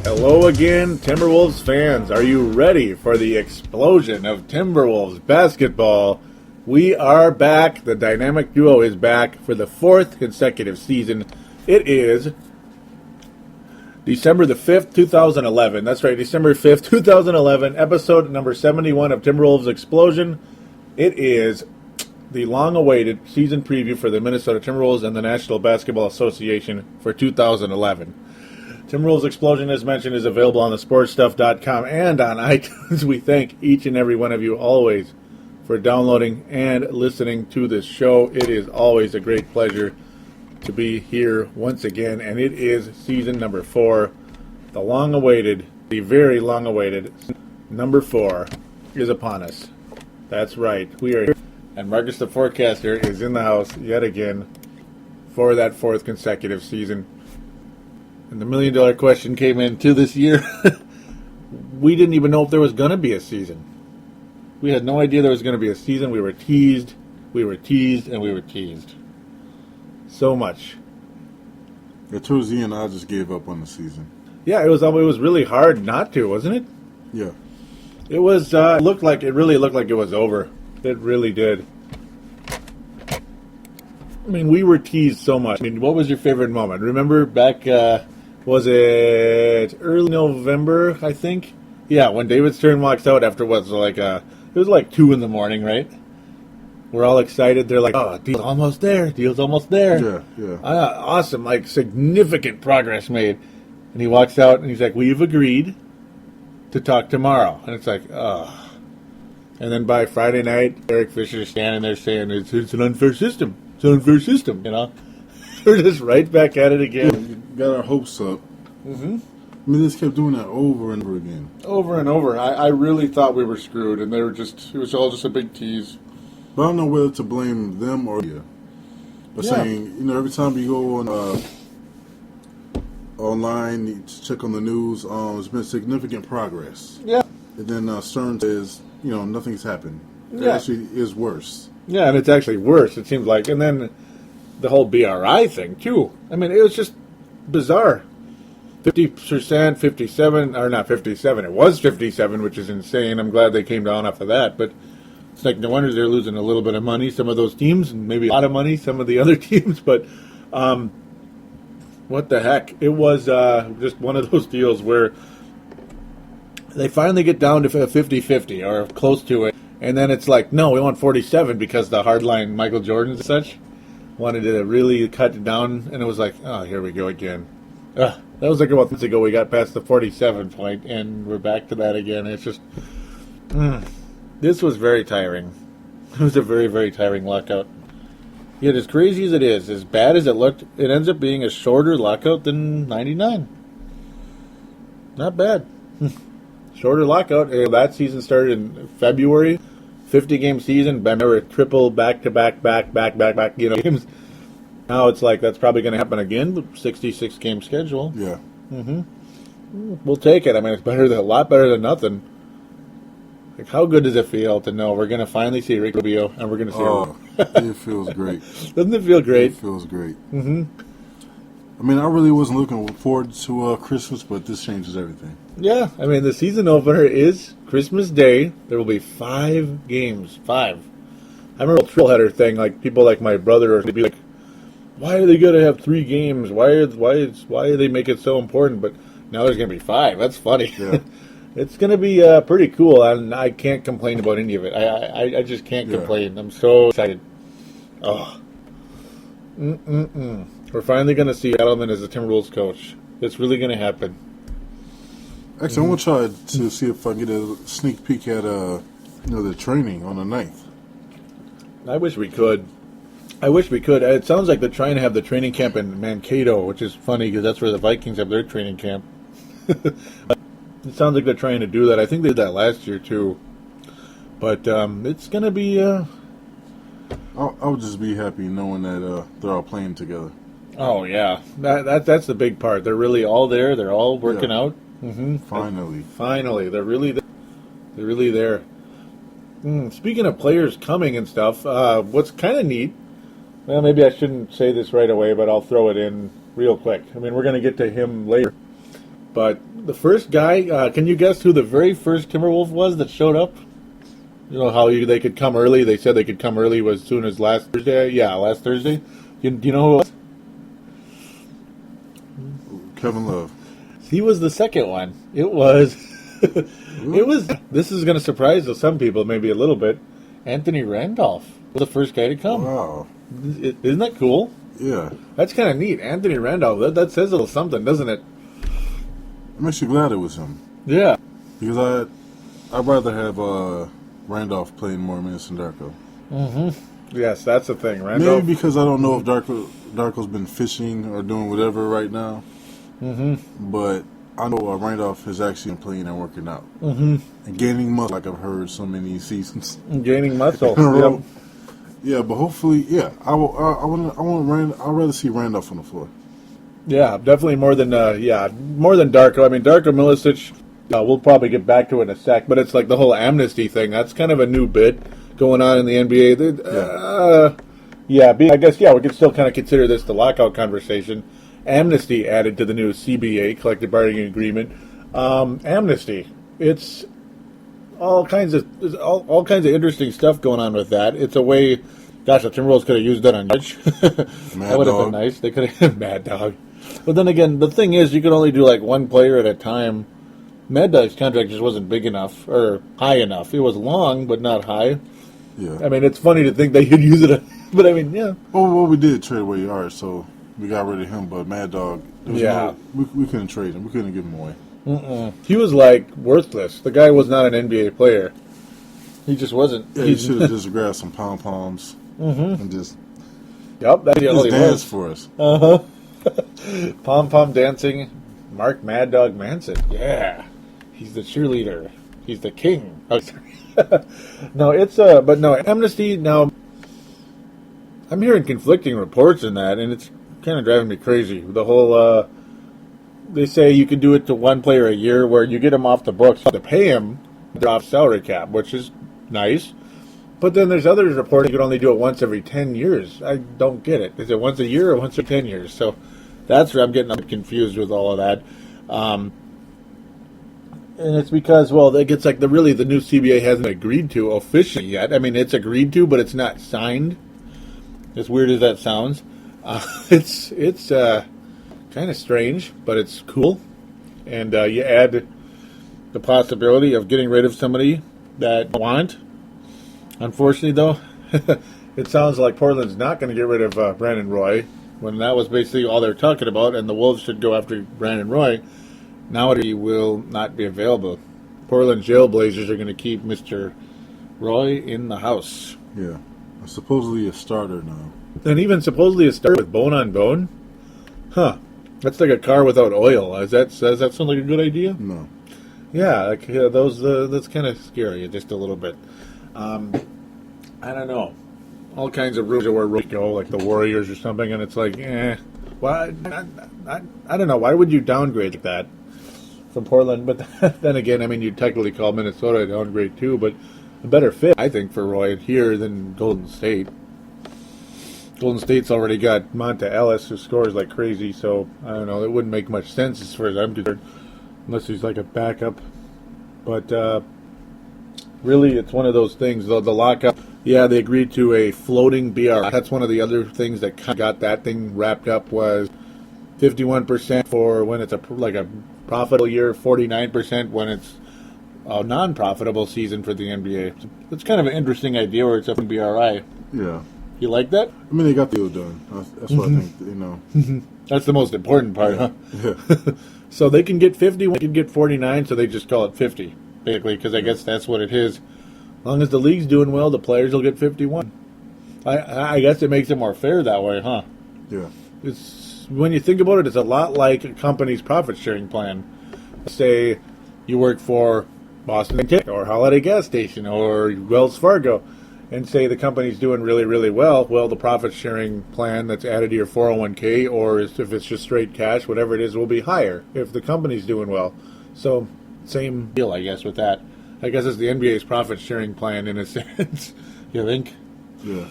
Hello again, Timberwolves fans. Are you ready for the explosion of Timberwolves basketball? We are back. The dynamic duo is back for the fourth consecutive season. It is December the 5th, 2011. That's right, December 5th, 2011, episode number 71 of Timberwolves Explosion. It is the long-awaited season preview for the Minnesota Timberwolves and the National Basketball Association for 2011. Timberwolves Explosion, as mentioned, is available on thesportstuff.com and on iTunes. We thank each and every one of you always for downloading and listening to this show. It is always a great pleasure to be here once again, and it is season number 4. The long-awaited, the very long-awaited number 4 is upon us. That's right. We are here, and Marcus the Forecaster is in the house yet again for that fourth consecutive season. And the million-dollar question came into this year. We didn't even know if there was going to be a season. We had no idea there was going to be a season. We were teased, and we were teased. So much. Yeah, towards the end, I just gave up on the season. Yeah, it was really hard not to, wasn't it? Yeah. It was, it really looked like it was over. It really did. I mean, we were teased so much. I mean, what was your favorite moment? Remember back, was it early November, I think? Yeah, when David Stern walks out after it was like 2 in the morning, right? We're all excited. They're like, oh, deal's almost there. Yeah. Awesome, like significant progress made. And he walks out and he's like, we've agreed to talk tomorrow. And it's like, oh. And then by Friday night, Eric Fisher's standing there saying, it's an unfair system. It's an unfair system, you know? We're just right back at it again. Yeah, got our hopes up. Mm-hmm. I mean, they just kept doing that over and over again. Over and over. I really thought we were screwed, and it was all just a big tease. But I don't know whether to blame them or you. But saying, every time you go on online, you check on the news, there's been significant progress. Yeah. And then Stern says, nothing's happened. It Yeah. actually is worse. Yeah, and it's actually worse, it seems like. And then the whole BRI thing, too. I mean, it was just bizarre. 50%, 57, or not 57, it was 57, which is insane. I'm glad they came down off of that. But it's like, no wonder they're losing a little bit of money, some of those teams, and maybe a lot of money, some of the other teams. But what the heck? It was just one of those deals where they finally get down to 50-50 or close to it. And then it's like, no, we want 47 because the hardline Michael Jordan and such wanted to really cut it down. And it was like, oh, here we go again. That was like about months ago we got past the 47 point, and we're back to that again. It's just, this was very tiring. It was a very, very tiring lockout. Yet as crazy as it is, as bad as it looked, it ends up being a shorter lockout than 99. Not bad. Shorter lockout. That season started in February. 50-game season. Remember, triple back-to-back games. Now it's like that's probably going to happen again. 66-game schedule. Yeah. Mm-hmm. We'll take it. I mean, it's a lot better than nothing. Like, how good does it feel to know we're going to finally see Ricky Rubio and we're going to see it feels great. Doesn't it feel great? It feels great. Mm-hmm. I mean, I really wasn't looking forward to Christmas, but this changes everything. Yeah, I mean, the season opener is Christmas Day. There will be 5 games. 5. I remember the triple-header thing, like, people like my brother would be like, why are they going to have 3 games? Why do they make it so important? But now there's going to be 5. That's funny. Yeah. It's going to be pretty cool, and I can't complain about any of it. I just can't complain. I'm so excited. Oh. We're finally going to see Edelman as the Timberwolves coach. It's really going to happen. Actually, I want to try to see if I can get a sneak peek at the training on the 9th. I wish we could. It sounds like they're trying to have the training camp in Mankato, which is funny because that's where the Vikings have their training camp. It sounds like they're trying to do that. I think they did that last year, too. But it's going to be... I'll just be happy knowing that they're all playing together. Oh, yeah. That's the big part. They're really all there. They're all working out. Mm-hmm. Finally. They're really there. Speaking of players coming and stuff, what's kind of neat, well, maybe I shouldn't say this right away, but I'll throw it in real quick. I mean, we're going to get to him later. But the first guy, can you guess who the very first Timberwolf was that showed up? You know how they could come early? They said they could come early as soon as last Thursday. Yeah, last Thursday. Do you know who it was? Kevin Love. He was the second one. It was... it was... This is going to surprise some people, maybe a little bit. Anthony Randolph was the first guy to come. Wow. Isn't that cool? Yeah. That's kind of neat. Anthony Randolph, that says a little something, doesn't it? I'm actually glad it was him. Yeah. Because I'd rather have Randolph playing more minutes than Darko. Mm-hmm. Yes, that's the thing. Randolph. Maybe because I don't know if Darko's been fishing or doing whatever right now. Mm-hmm. But I know Randolph is actually playing and working out. Mm-hmm. And gaining muscle, like I've heard so many seasons. Gaining muscle. Yep. Yeah, but hopefully, yeah. I'd rather see Randolph on the floor. Yeah, definitely more than Darko. I mean, Darko Milicic, we'll probably get back to it in a sec, but it's like the whole amnesty thing. That's kind of a new bit going on in the NBA. I guess, we could still kind of consider this the lockout conversation. Amnesty added to the new CBA, collective bargaining agreement. Amnesty. It's all kinds of interesting stuff going on with that. It's a way. Gosh, the Timberwolves could have used that on Judge. That would have been nice. They could have Mad Dog. But then again, the thing is, you could only do like one player at a time. Mad Dog's contract just wasn't big enough or high enough. It was long, but not high. Yeah. I mean, it's funny to think they could use it, but I mean, yeah. Well, we did trade away Yard, so we got rid of him. But Mad Dog, we couldn't trade him. We couldn't give him away. Mm-mm. He was like worthless. The guy was not an NBA player. He just wasn't. Yeah, he should have just grabbed some pom poms and just that's all he dance was. for us. Pom pom dancing. Mark Mad Dog Manson. Yeah, he's the cheerleader. He's the king. Oh, sorry. No, amnesty. Now, I'm hearing conflicting reports in that, and it's kind of driving me crazy. The whole. They say you can do it to one player a year where you get him off the books to pay him off salary cap, which is nice. But then there's others reporting you can only do it once every 10 years. I don't get it. Is it once a year or once every 10 years? So that's where I'm getting a bit confused with all of that. And it's because, it's like the new CBA hasn't agreed to officially yet. I mean, it's agreed to, but it's not signed. As weird as that sounds. It's kind of strange, but it's cool. And you add the possibility of getting rid of somebody that you want. Unfortunately, though, it sounds like Portland's not going to get rid of Brandon Roy, when that was basically all they're talking about, and the Wolves should go after Brandon Roy. Now he will not be available. Portland Jailblazers are going to keep Mr. Roy in the house. Yeah. Supposedly a starter now. And even supposedly a starter with bone on bone? Huh. That's like a car without oil. Does that sound like a good idea? No. Yeah, that's kind of scary, just a little bit. I don't know. All kinds of rumors of where Roy go, like the Warriors or something, and it's like, why? I don't know. Why would you downgrade like that from Portland? But then again, I mean, you technically call Minnesota a downgrade too, but a better fit, I think, for Roy here than Golden State. Golden State's already got Monta Ellis, who scores like crazy, so I don't know. It wouldn't make much sense as far as I'm concerned, unless he's like a backup. But really, it's one of those things. The lockout, they agreed to a floating BR. That's one of the other things that kind of got that thing wrapped up was 51% for when it's a profitable year, 49% when it's a non-profitable season for the NBA. So it's kind of an interesting idea where it's a BRI. Yeah. You like that? I mean, they got the deal done. That's what I think, That's the most important part, huh? Yeah. So they can get 50, they can get 49, so they just call it 50, basically, because I guess that's what it is. As long as the league's doing well, the players will get 51. I guess it makes it more fair that way, huh? Yeah. It's when you think about it, it's a lot like a company's profit-sharing plan. Say you work for Boston Ticket or Holiday Gas Station or Wells Fargo, and say the company's doing really, really well, the profit-sharing plan that's added to your 401k, or if it's just straight cash, whatever it is, will be higher if the company's doing well. So, same deal, I guess, with that. I guess it's the NBA's profit-sharing plan in a sense. You think? Yeah.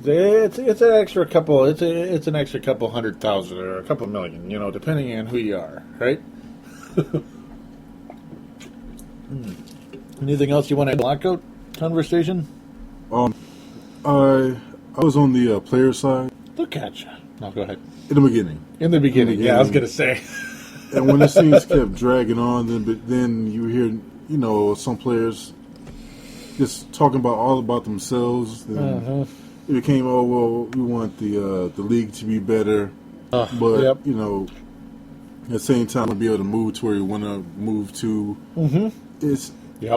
It's an extra couple. It's an extra couple $100,000 or a couple million, depending on who you are, right? Anything else you want to blackout conversation? I was on the player side. Look at you. No, go ahead. In the beginning. In the beginning, yeah, I was going to say. And when the scenes kept dragging on, then you hear, some players just talking all about themselves. Then it became, we want the league to be better. But, at the same time, to be able to move to where you want to move to. It's you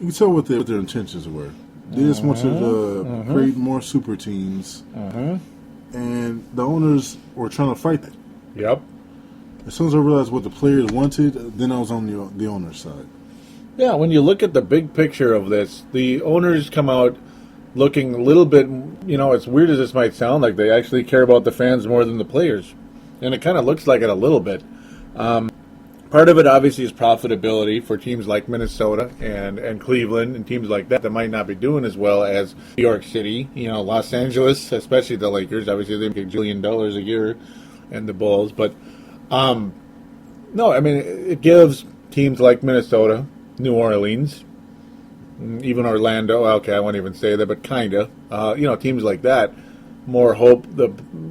can tell what their intentions were. They just wanted to create more super teams. And the owners were trying to fight that. Yep. As soon as I realized what the players wanted, then I was on the owner's side. Yeah, when you look at the big picture of this, the owners come out looking a little bit, as weird as this might sound, like they actually care about the fans more than the players. And it kind of looks like it a little bit. Part of it, obviously, is profitability for teams like Minnesota and Cleveland and teams like that might not be doing as well as New York City, Los Angeles, especially the Lakers. Obviously, they make $1 billion a year, and the Bulls. But, no, I mean, it gives teams like Minnesota, New Orleans, even Orlando. Okay, I won't even say that, but kind of. Teams like that, more hope.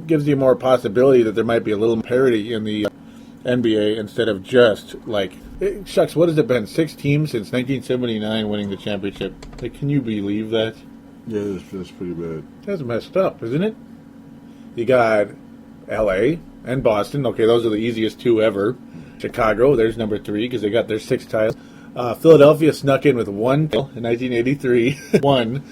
Gives you more possibility that there might be a little parity in the NBA instead of just shucks, what has it been? 6 teams since 1979 winning the championship. Can you believe that? Yeah, that's pretty bad. That's messed up, isn't it? You got LA and Boston. Okay, those are the easiest 2 ever. Chicago, there's number 3 because they got their 6 titles. Philadelphia snuck in with 1 title in 1983. 1.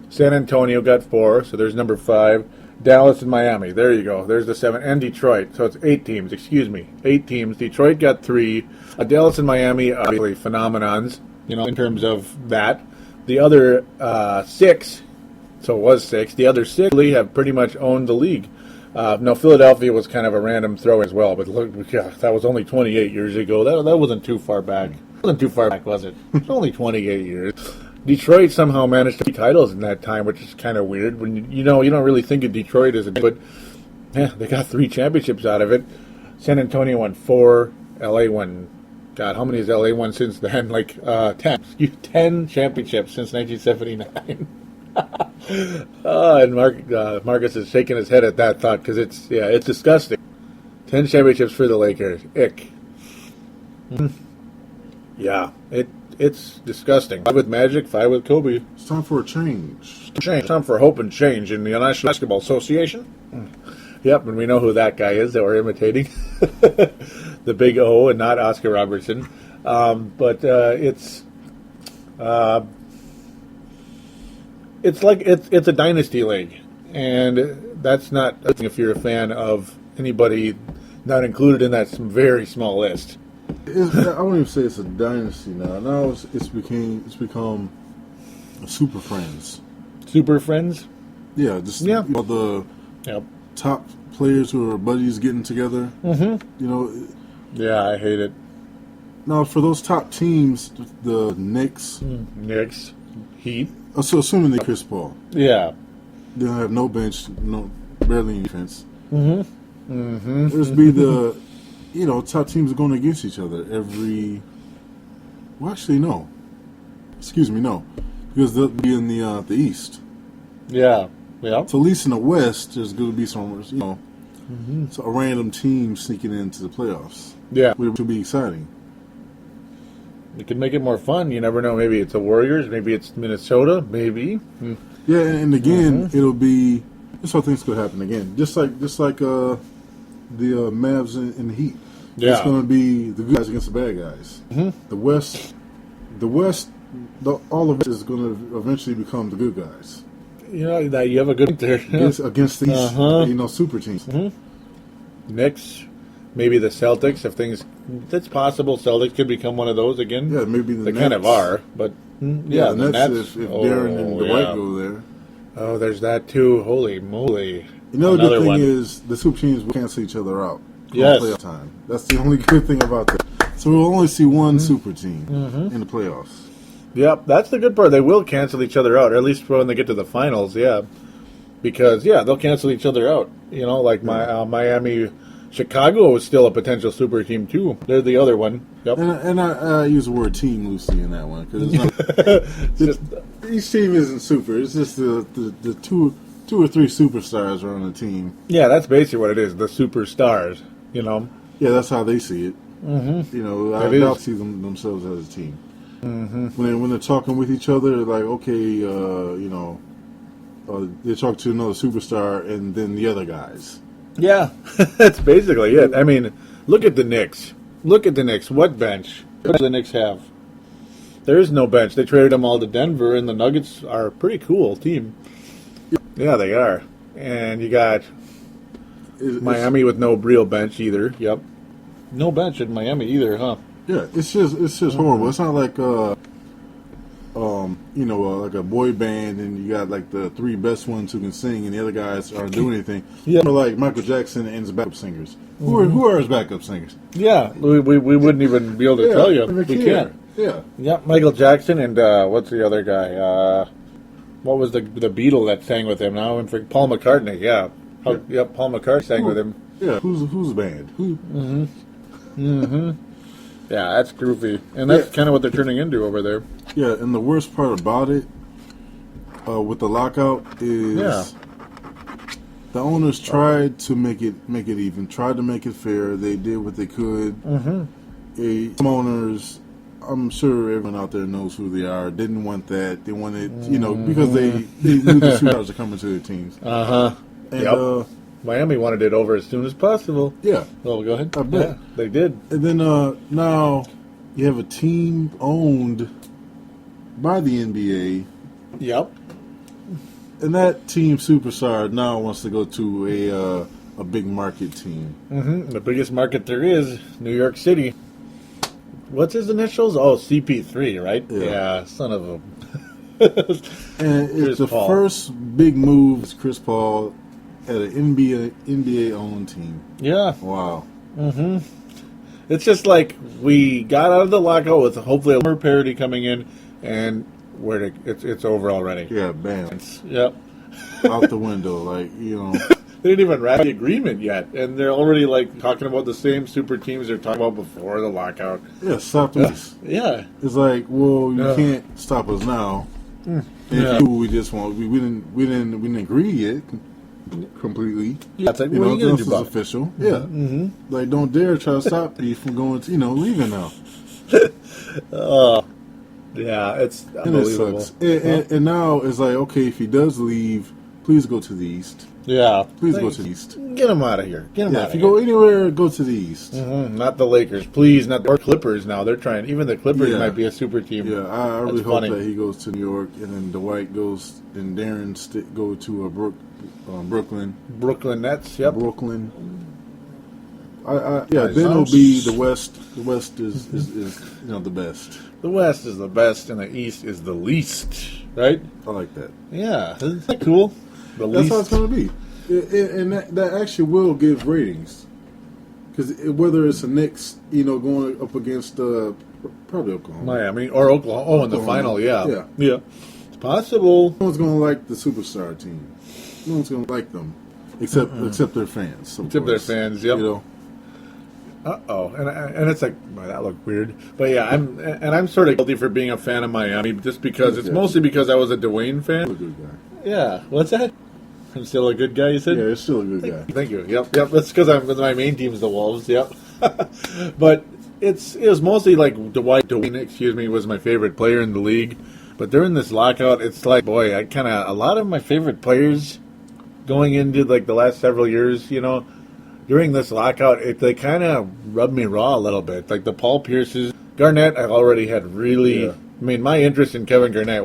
San Antonio got 4, so there's number 5. Dallas and Miami. There you go. There's the 7. And Detroit. So it's 8 teams. 8 teams. Detroit got 3. Dallas and Miami are really phenomenons, in terms of that. The other 6, so it was 6, the other 6 really have pretty much owned the league. No, Philadelphia was kind of a random throw as well, but look, that was only 28 years ago. That wasn't too far back. It wasn't too far back, was it? It was only 28 years. Detroit somehow managed to get titles in that time, which is kind of weird. When you don't really think of Detroit as but they got 3 championships out of it. San Antonio won 4. LA won. God, how many has LA won since then? 10. 10 championships since 1979. And Marcus is shaking his head at that thought because it's disgusting. 10 championships for the Lakers. Ick. Yeah, it's disgusting. 5 with Magic, 5 with Kobe. It's time for a change. Time for hope and change in the National Basketball Association. Yep, and we know who that guy is that we're imitating. The big O and not Oscar Robertson. But it's a dynasty league. And that's not if you're a fan of anybody not included in that very small list. I wouldn't even say it's a dynasty now. Now it's become Super Friends. Super Friends? Yeah, all the top players who are buddies getting together. Yeah, I hate it. Now, for those top teams, the Knicks, Heat. So assuming they Chris Paul, yeah, they'll have no bench, barely any defense. There's be the top teams are going against each other every. Well, actually, no. Excuse me, no, because they'll be in the East. Yeah. So at least in the West, there's going to be some, so a random team sneaking into the playoffs. Yeah, which will be exciting. It could make it more fun. You never know. Maybe it's the Warriors. Maybe it's Minnesota. Maybe. Yeah, and again, it'll be. That's how things could happen again. Just like the Mavs and the Heat. Yeah. It's going to be the good guys against the bad guys. The West, all of it is going to eventually become the good guys. That you have a good point there. Against these, super teams. Knicks, maybe the Celtics. If things, it's possible Celtics could become one of those again. Yeah, maybe the they Nets. kind of are, but the Nets. If Darren and Dwight go there. Oh, there's that too. Holy moly! Another good thing is the super teams will cancel each other out. Yes. Playoff time. That's the only good thing about that. So we'll only see one super team in the playoffs. Yep, that's the good part. They will cancel each other out, or at least when they get to the finals, because they'll cancel each other out. Miami Chicago is still a potential super team too. They're the other one. Yep. And I use the word team loosely in that one because it's not. Each team isn't super. It's just the two or three superstars are on the team. Yeah, that's basically what it is. The superstars. You know. Yeah, that's how they see it. Mm-hmm. You know, I don't see themselves as a team. Mm-hmm. When they're talking with each other, like okay, they talk to another superstar and then the other guys. Yeah, that's basically it. I mean, look at the Knicks. Look at the Knicks. What bench? What do the Knicks have? There is no bench. They traded them all to Denver, and the Nuggets are a pretty cool team. Yeah, they are. And you got Miami with no real bench either. Yep. No bench in Miami either, huh? Yeah, it's just horrible. It's not like like a boy band, and you got like the three best ones who can sing, and the other guys aren't doing anything. Yeah, like Michael Jackson and his backup singers. Who are his backup singers? Yeah, we wouldn't even be able to tell you. We can't. Yeah. Yep, Michael Jackson and what's the other guy? What was the Beatle that sang with him now? And Paul McCartney. Yeah. Yep, Paul McCartney sang with him. Yeah. Who's the band? Who? Mm-hmm. Mm-hmm. Yeah, that's goofy, and that's kind of what they're turning into over there. Yeah, and the worst part about it, with the lockout, is the owners tried to make it even, tried to make it fair. They did what they could. Mm-hmm. Some owners, I'm sure everyone out there knows who they are, didn't want that. They wanted, because they knew the superstars are coming to their teams. Uh-huh. And, Miami wanted it over as soon as possible. Yeah. Well, go ahead. I bet. Yeah, they did. And then now you have a team owned by the NBA. Yep. And that team superstar now wants to go to a big market team. Mm-hmm. The biggest market there is, New York City. What's his initials? Oh, CP3, right? Yeah, son of a... And it's the first big move is Chris Paul at an NBA-owned team. Yeah. Wow. Mm-hmm. It's just like we got out of the lockout with hopefully a more parity coming in, and it's over already. Yeah, bam. Yep. Out the window, like, They didn't even wrap the agreement yet, and they're already like talking about the same super teams they're talking about before the lockout. Yeah, stop this. Yeah. It's like, well, you can't stop us now. If we just want, we didn't agree yet completely. Yeah, it's like, what are you going to do about it? Official. Yeah. Mm-hmm. Like, don't dare try to stop me from going to, leaving now. Yeah, it's unbelievable. And it sucks. And now it's like, okay, if he does leave, please go to the East. Yeah. Please go to the East. Get him out of here. Get him out of here. If you go anywhere, go to the East. Mm-hmm. Not the Lakers. Please, not the Clippers now. They're trying. Even the Clippers might be a super team. Yeah, I really hope that he goes to New York, and then Dwight goes, and Darren go to Brooklyn. Brooklyn Nets, yep. Brooklyn. Then it'll be the West. The West is the best. The West is the best, and the East is the least, right? I like that. Yeah, isn't that cool? That's how it's going to be. And that actually will give ratings. Because whether it's the Knicks, going up against probably Oklahoma. Miami or Oklahoma. Oh, in the final, yeah. It's possible. No one's going to like the superstar team. No one's going to like them. Except their fans. Except their fans, yep. Uh-oh. And it's like, well, that looked weird. But yeah, I'm sort of guilty for being a fan of Miami, just because it's mostly because I was a Dwayne fan. Still a good guy. Yeah. What's that? I'm still a good guy, you said? Yeah, you're still a good guy. Thank you. Yep. That's because my main team is the Wolves, yep. But it was mostly like Dwayne, was my favorite player in the league. But during this lockout, it's like, boy, a lot of my favorite players going into like the last several years, during this lockout, they kind of rubbed me raw a little bit. Like the Paul Pierces, Garnett, I already had really... Yeah. I mean, my interest in Kevin Garnett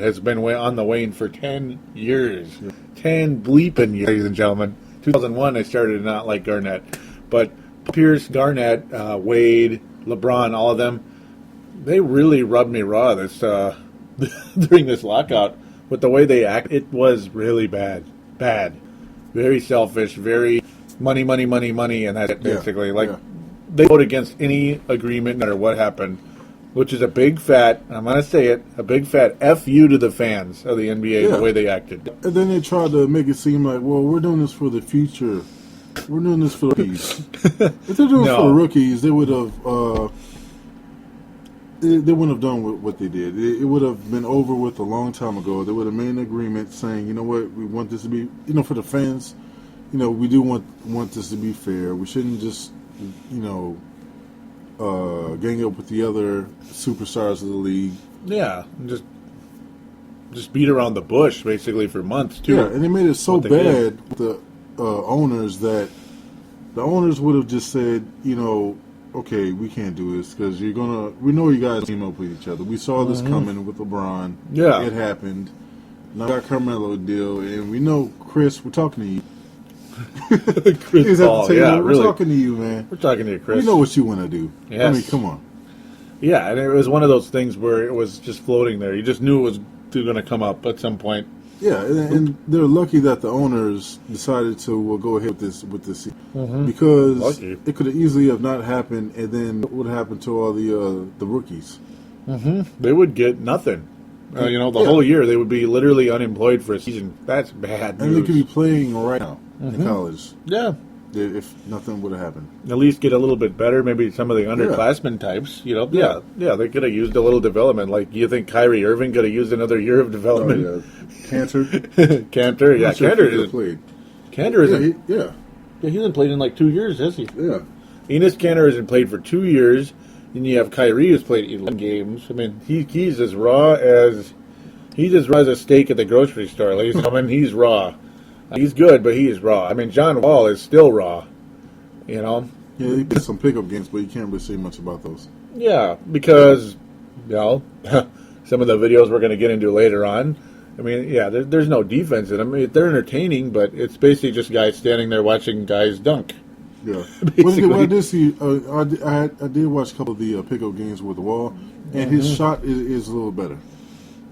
has been on the wane for 10 years. Yeah. 10 bleeping years, ladies and gentlemen. 2001, I started to not like Garnett. But Pierce, Garnett, Wade, LeBron, all of them, they really rubbed me raw during this lockout. With the way they act, it was really bad. Bad. Very selfish, very... Money, and that's it, basically. They vote against any agreement, no matter what happened, which is a big fat, I'm going to say it, a big fat F you to the fans of the NBA, the way they acted. And then they tried to make it seem like, well, we're doing this for the future we're doing this for the rookies. If they're doing it for the rookies, they would have. They wouldn't have done what they did. It would have been over with a long time ago. They would have made an agreement saying, you know what, we want this to be, for the fans, we do want this to be fair. We shouldn't just, gang up with the other superstars of the league. Yeah, just beat around the bush basically for months too. Yeah, and they made it so bad with the owners that the owners would have just said, okay, we can't do this because we know you guys team up with each other. We saw this coming with LeBron. Yeah. It happened. Now we got Carmelo deal, and we know, Chris, we're talking to you. Chris Paul, we're really. talking to you, man. We're talking to you, Chris. We know what you want to do. Yes. I mean, come on. Yeah, and it was one of those things where it was just floating there. You just knew it was going to come up at some point. Yeah, and they're lucky that the owners decided to go ahead with this because it could have easily have not happened, and then what would happen to all the rookies? They would get nothing. The whole year they would be literally unemployed for a season. That's bad news. And they could be playing right now in college. Yeah. If nothing would have happened. At least get a little bit better. Maybe some of the underclassmen types, Yeah, they could have used a little development. Like, you think Kyrie Irving could have used another year of development? Oh, yeah. Cantor? Cantor, yeah. Cantor isn't played. Cantor isn't. Yeah, he hasn't played in like 2 years, has he? Yeah. Enes Kanter hasn't played for 2 years. Then you have Kyrie who's played 11 games. I mean, he's as raw as a steak at the grocery store, ladies and gentlemen. He's raw. He's good, but he is raw. I mean, John Wall is still raw, Yeah, he played some pickup games, but you can't really say much about those. Yeah, because, some of the videos we're going to get into later on, I mean, there's no defense in them. I mean, they're entertaining, but it's basically just guys standing there watching guys dunk. Yeah. What I did see, I did watch a couple of the pickup games with Wall, and his shot is a little better.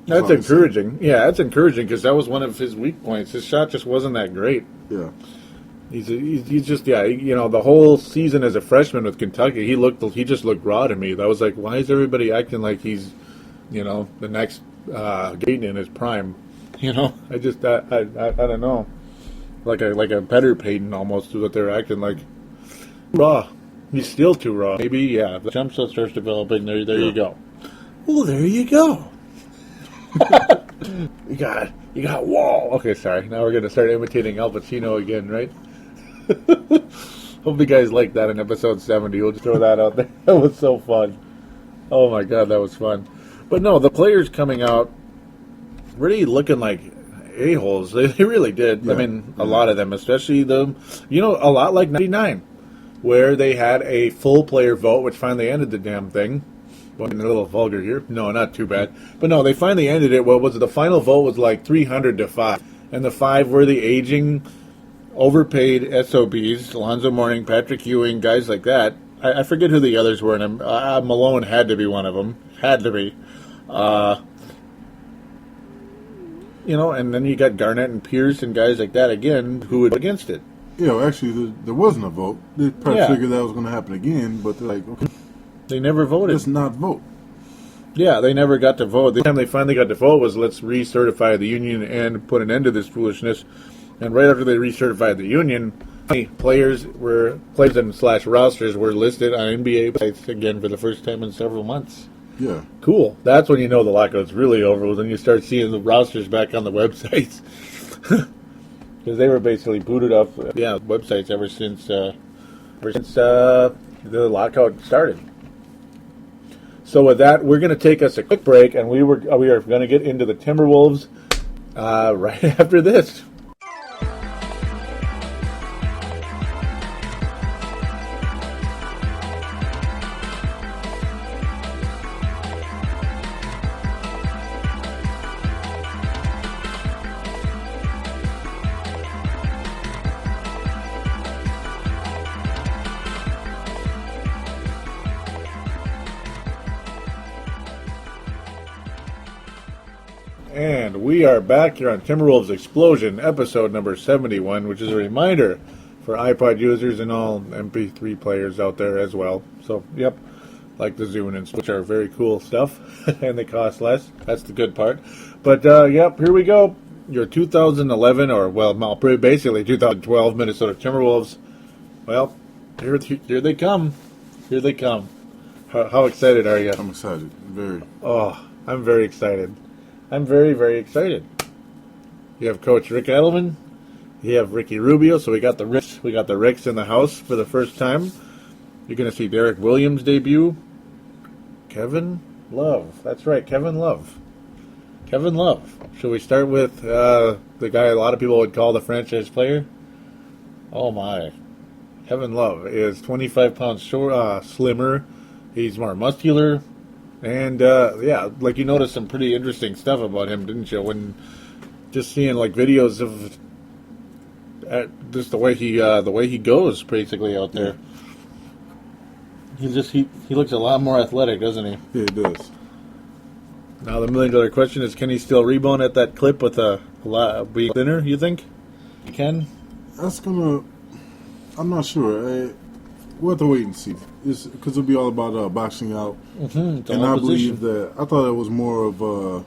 That's encouraging. Yeah, that's encouraging because that was one of his weak points. His shot just wasn't that great. Yeah. He's just the whole season as a freshman with Kentucky, he just looked raw to me. That was like, why is everybody acting like he's, the next Gaten in his prime? I don't know, like a better Peyton almost is what they're acting like. Raw. He's still too raw. Maybe if the jump shot starts developing, there you go. Well, there you go. You got Wall. Okay, sorry. Now we're gonna start imitating Al Pacino again, right? Hope you guys liked that in episode 70. We'll just throw that out there. That was so fun. Oh my god, that was fun. But no, the players coming out really looking like a-holes. They really did. Yeah. I mean, a lot of them, especially a lot like 99, where they had a full player vote, which finally ended the damn thing. Well, a little vulgar here. No, not too bad. But no, they finally ended it. What was it? The final vote was like 300-5. And the 5 were the aging, overpaid SOBs, Alonzo Mourning, Patrick Ewing, guys like that. I forget who the others were, and Malone had to be one of them. Had to be. And then you got Garnett and Pierce and guys like that again who would against it. Actually, there wasn't a vote. They probably figured that was going to happen again, but they're like, okay. They never voted. Let's not vote. Yeah, they never got to vote. The time they finally got to vote was let's recertify the union and put an end to this foolishness. And right after they recertified the union, players and rosters were listed on NBA sites again for the first time in several months. Yeah. Cool. That's when you know the lockout's really over, when you start seeing the rosters back on the websites. Because they were basically booted off websites ever since the lockout started. So with that, we're going to take us a quick break, and we are going to get into the Timberwolves right after this. And we are back here on Timberwolves Explosion, episode number 71, which is a reminder for iPod users and all MP3 players out there as well. So, like the Zune and which are very cool stuff, and they cost less. That's the good part. But, here we go. Your 2011, basically 2012 Minnesota Timberwolves Well, here they come. Here they come. How excited are you? I'm excited. Very. Oh, I'm very excited. I'm very, very excited. You have Coach Rick Edelman. You have Ricky Rubio. So we got the Ricks. We got the Ricks in the house for the first time. You're going to see Derek Williams debut. Kevin Love. That's right, Kevin Love. Kevin Love. Should we start with the guy a lot of people would call the franchise player? Oh, my. Kevin Love is 25 pounds slimmer. He's more muscular. And, like you noticed some pretty interesting stuff about him, didn't you? When just seeing, like, videos of just the way he goes, basically, out there. He looks a lot more athletic, doesn't he? Yeah, he does. Now the $1 million question is: can he still rebound at that clip with a lot being thinner? You think he can? I'm not sure. We'll have to wait and see. Because it'll be all about boxing out, and I believe that I thought it was more of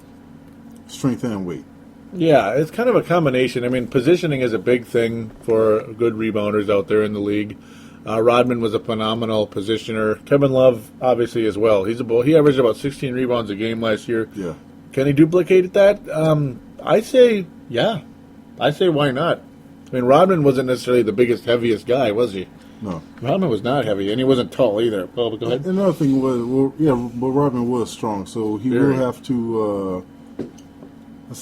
strength and weight. Yeah, it's kind of a combination. I mean, positioning is a big thing for good rebounders out there in the league. Rodman was a phenomenal positioner. Kevin Love, obviously, as well. He averaged about 16 rebounds a game last year. Yeah. Can he duplicate that? I say, yeah. I say, why not? I mean, Rodman wasn't necessarily the biggest, heaviest guy, was he? No. Rodman was not heavy, and he wasn't tall either. Well, go ahead. Another thing was, but Rodman was strong, so he will have to,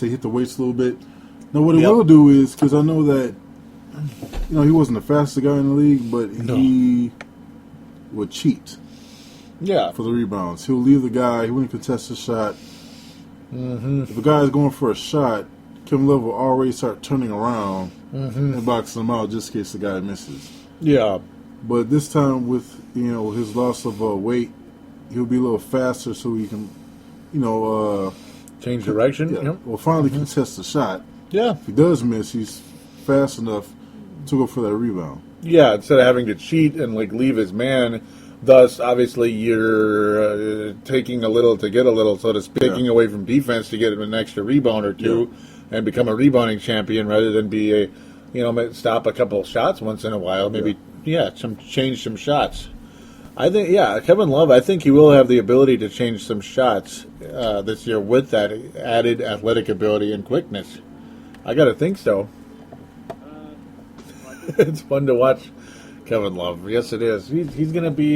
hit the weights a little bit. Now, what he will do is, because I know that, he wasn't the fastest guy in the league, but he would cheat. Yeah. For the rebounds. He'll leave the guy, he wouldn't contest the shot. Mm-hmm. If a guy is going for a shot, Kevin Love will already start turning around and boxing him out just in case the guy misses. Yeah. But this time with, his loss of weight, he'll be a little faster so he can, change direction. Yeah. Yep. Well, finally contest the shot. Yeah. If he does miss, he's fast enough to go for that rebound. Yeah, instead of having to cheat and leave his man, thus obviously you're taking a little to get a little, so to speak, taking away from defense to get an extra rebound or two, and become a rebounding champion rather than be stop a couple shots once in a while, maybe change some shots. I think Kevin Love, I think he will have the ability to change some shots this year with that added athletic ability and quickness. I got to think so. It's fun to watch Kevin Love. Yes, it is. He's going to be...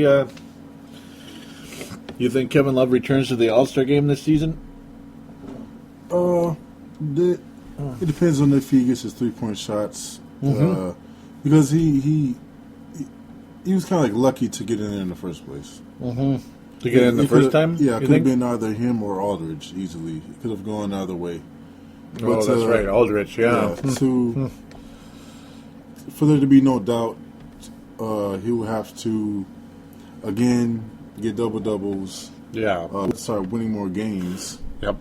you think Kevin Love returns to the All-Star game this season? It depends on if he gets his three-point shots. Because he was kind of lucky to get in there in the first place. To get in the first time? Yeah, it could have been either him or Aldridge easily. It could have gone either way. But, that's right, Aldridge, for there to be no doubt, he will have to, again, get double-doubles. Yeah. Start winning more games. Yep.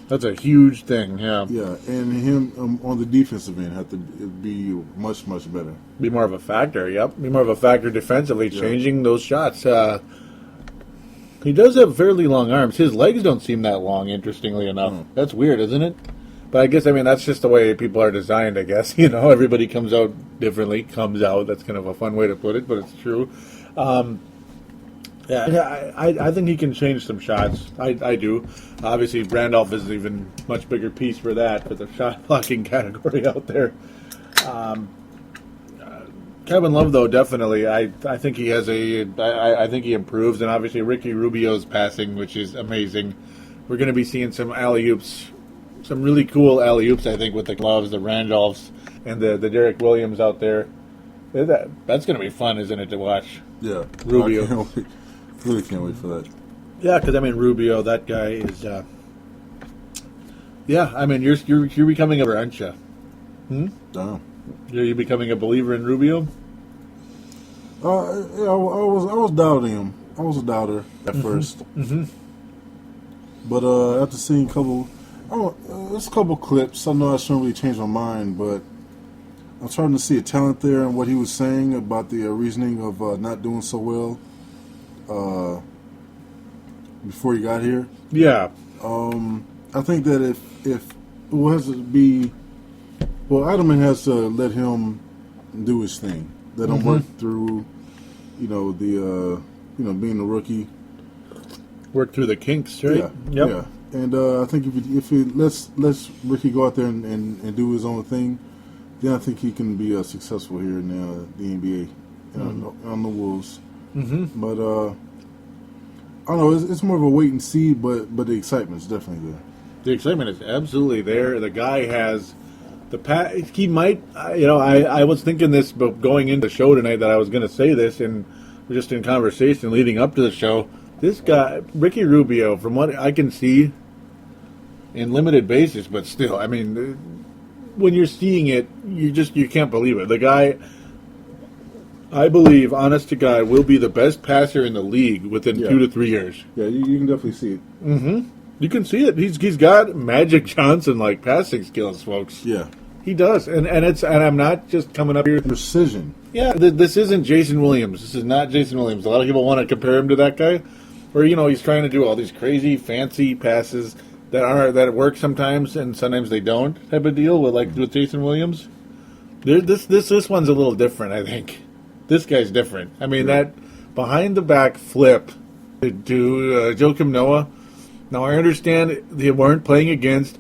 That's a huge thing, yeah. Yeah, and him on the defensive end have to be much, much better. Be more of a factor, yep. Be more of a factor defensively, changing those shots. He does have fairly long arms. His legs don't seem that long, interestingly enough. That's weird, isn't it? But I guess, that's just the way people are designed, I guess. Everybody comes out differently. Comes out, that's kind of a fun way to put it, but it's true. I think he can change some shots. I do. Obviously, Randolph is an even much bigger piece for that, for the shot blocking category out there. Kevin Love, though, definitely. I think he has I think he improves, and obviously Ricky Rubio's passing, which is amazing. We're going to be seeing some alley-oops. Some really cool alley-oops, I think, with the Gloves, the Randolphs, and the Derek Williams out there. That's going to be fun, isn't it, to watch? Yeah. Rubio. I can't wait. Really can't wait for that. Yeah, because, Rubio, that guy is... you're becoming aren't you? Damn. You're becoming a believer in Rubio? I was doubting him. I was a doubter at first. But after seeing there's a couple clips. I know I shouldn't really change my mind, but I'm starting to see a talent there and what he was saying about the reasoning of not doing so well before he got here. Yeah. I think that if Edelman has to let him do his thing. Let him work through, being a rookie. Work through the kinks, right? Yeah. And I think if he lets Ricky go out there and do his own thing, then I think he can be successful here in the NBA on the Wolves. But I don't know. It's more of a wait and see, but the excitement's definitely there. The excitement is absolutely there. The guy has he might. I was thinking this, but going into the show tonight, that I was going to say this, and just in conversation leading up to the show. This guy, Ricky Rubio, from what I can see, in limited basis, but still, I mean, when you're seeing it, you can't believe it. The guy, I believe, honest to God, will be the best passer in the league within 2 to 3 years. Yeah, you can definitely see it. You can see it. He's got Magic Johnson like passing skills, folks. Yeah, he does, and I'm not just coming up here precision. Yeah, this isn't Jason Williams. This is not Jason Williams. A lot of people want to compare him to that guy. Where, he's trying to do all these crazy, fancy passes that work sometimes, and sometimes they don't, type of deal with Jason Williams. This one's a little different, I think. This guy's different. I mean, that behind the back flip to Joakim Noah. Now, I understand they weren't playing against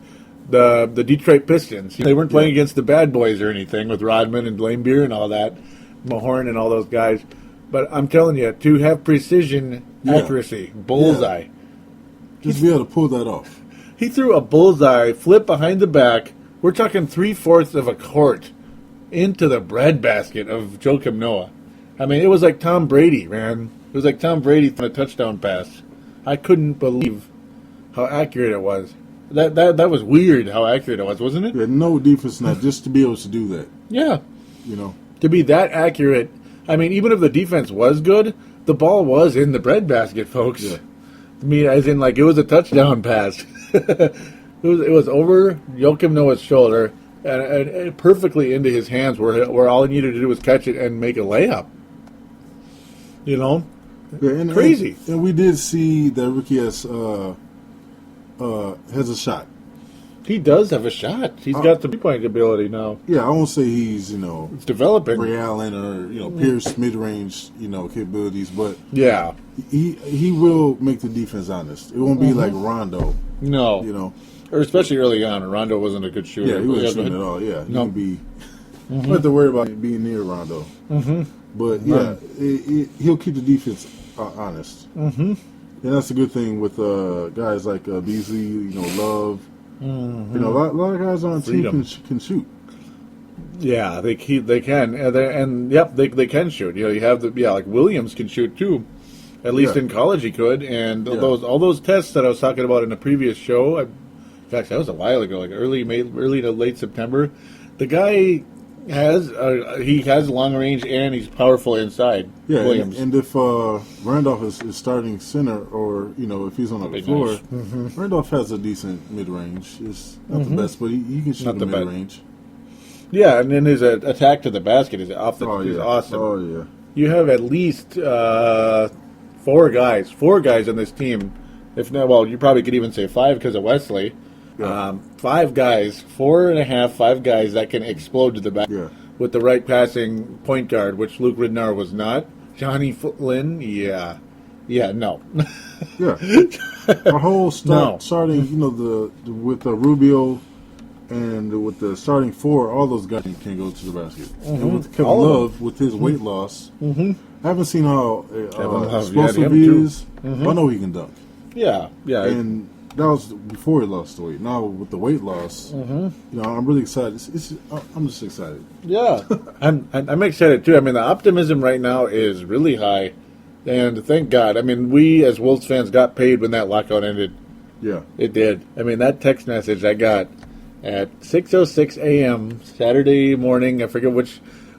the Detroit Pistons. They weren't playing against the bad boys or anything with Rodman and Laimbeer and all that, Mahorn and all those guys. But I'm telling you, to have precision, accuracy, bullseye. Just be able to pull that off. He threw a bullseye, flip behind the back. We're talking 3/4 of a court into the breadbasket of Joakim Noah. I mean, it was like Tom Brady, man. It was like Tom Brady throwing a touchdown pass. I couldn't believe how accurate it was. That was weird how accurate it was, wasn't it? Yeah, no defense now, just to be able to do that. Yeah. To be that accurate. I mean, even if the defense was good, the ball was in the breadbasket, folks. Yeah. I mean, as in, it was a touchdown pass. it was over Joakim Noah's shoulder and perfectly into his hands, where all he needed to do was catch it and make a layup. Crazy. And we did see that Ricky has a shot. He does have a shot. He's got the three-point ability now. Yeah, I won't say he's, it's developing. Ray Allen or, Pierce mid-range, capabilities, but yeah, he will make the defense honest. It won't be like Rondo. No. Or especially early on. Rondo wasn't a good shooter. Yeah, he wasn't shooting at all. Yeah, you don't have to worry about being near Rondo. But, yeah, he'll keep the defense honest. And that's a good thing with guys like Beasley, Love. A lot of guys on the team can shoot. Yeah, they can, they can shoot. You have like Williams can shoot too. At least in college he could, and all those tests that I was talking about in the previous show. In fact, that was a while ago, like early to late September. The guy has long range and he's powerful inside. Yeah, Williams. And if Randolph is starting center, or if he's on the floor, Randolph has a decent mid range. It's not the best, but he can shoot the mid range. Yeah, and then his attack to the basket is is awesome. Oh yeah, you have at least four guys on this team. If not, well, you probably could even say five because of Wesley. Yeah. 5 guys, 5 guys that can explode to the back with the right passing point guard, which Luke Ridnour was not. Johnny Flynn, no. Yeah. Our whole starting, with the Rubio and with the starting 4, all those guys can go to the basket. And with Kevin Love, with his weight loss, I haven't seen how explosive he is. I know he can dunk. Yeah. And that was before he lost the weight. Now with the weight loss, I'm really excited. I'm just excited. Yeah, I'm excited too. I mean, the optimism right now is really high, and thank God. I mean, we as Wolves fans got paid when that lockout ended. Yeah, it did. I mean, that text message I got at 6:06 a.m. Saturday morning. I forget what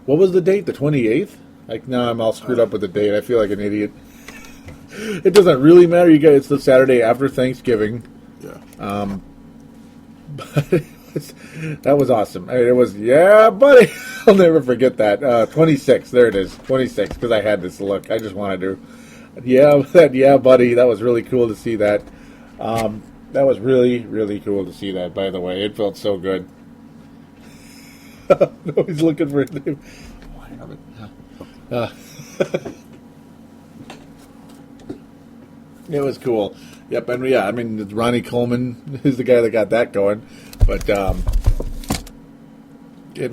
was the date? The 28th. I'm all screwed up with the date. I feel like an idiot. It doesn't really matter. You guys, it's the Saturday after Thanksgiving. Yeah. But that was awesome. I mean, it was, buddy. I'll never forget that. 26. There it is. 26. Because I had this look. I just wanted to. Buddy. That was really cool to see that. That was really, really cool to see that. By the way, it felt so good. No, he's looking for it. Oh, I have it. It was cool. Yep, and yeah, I mean, Ronnie Coleman is the guy that got that going. But it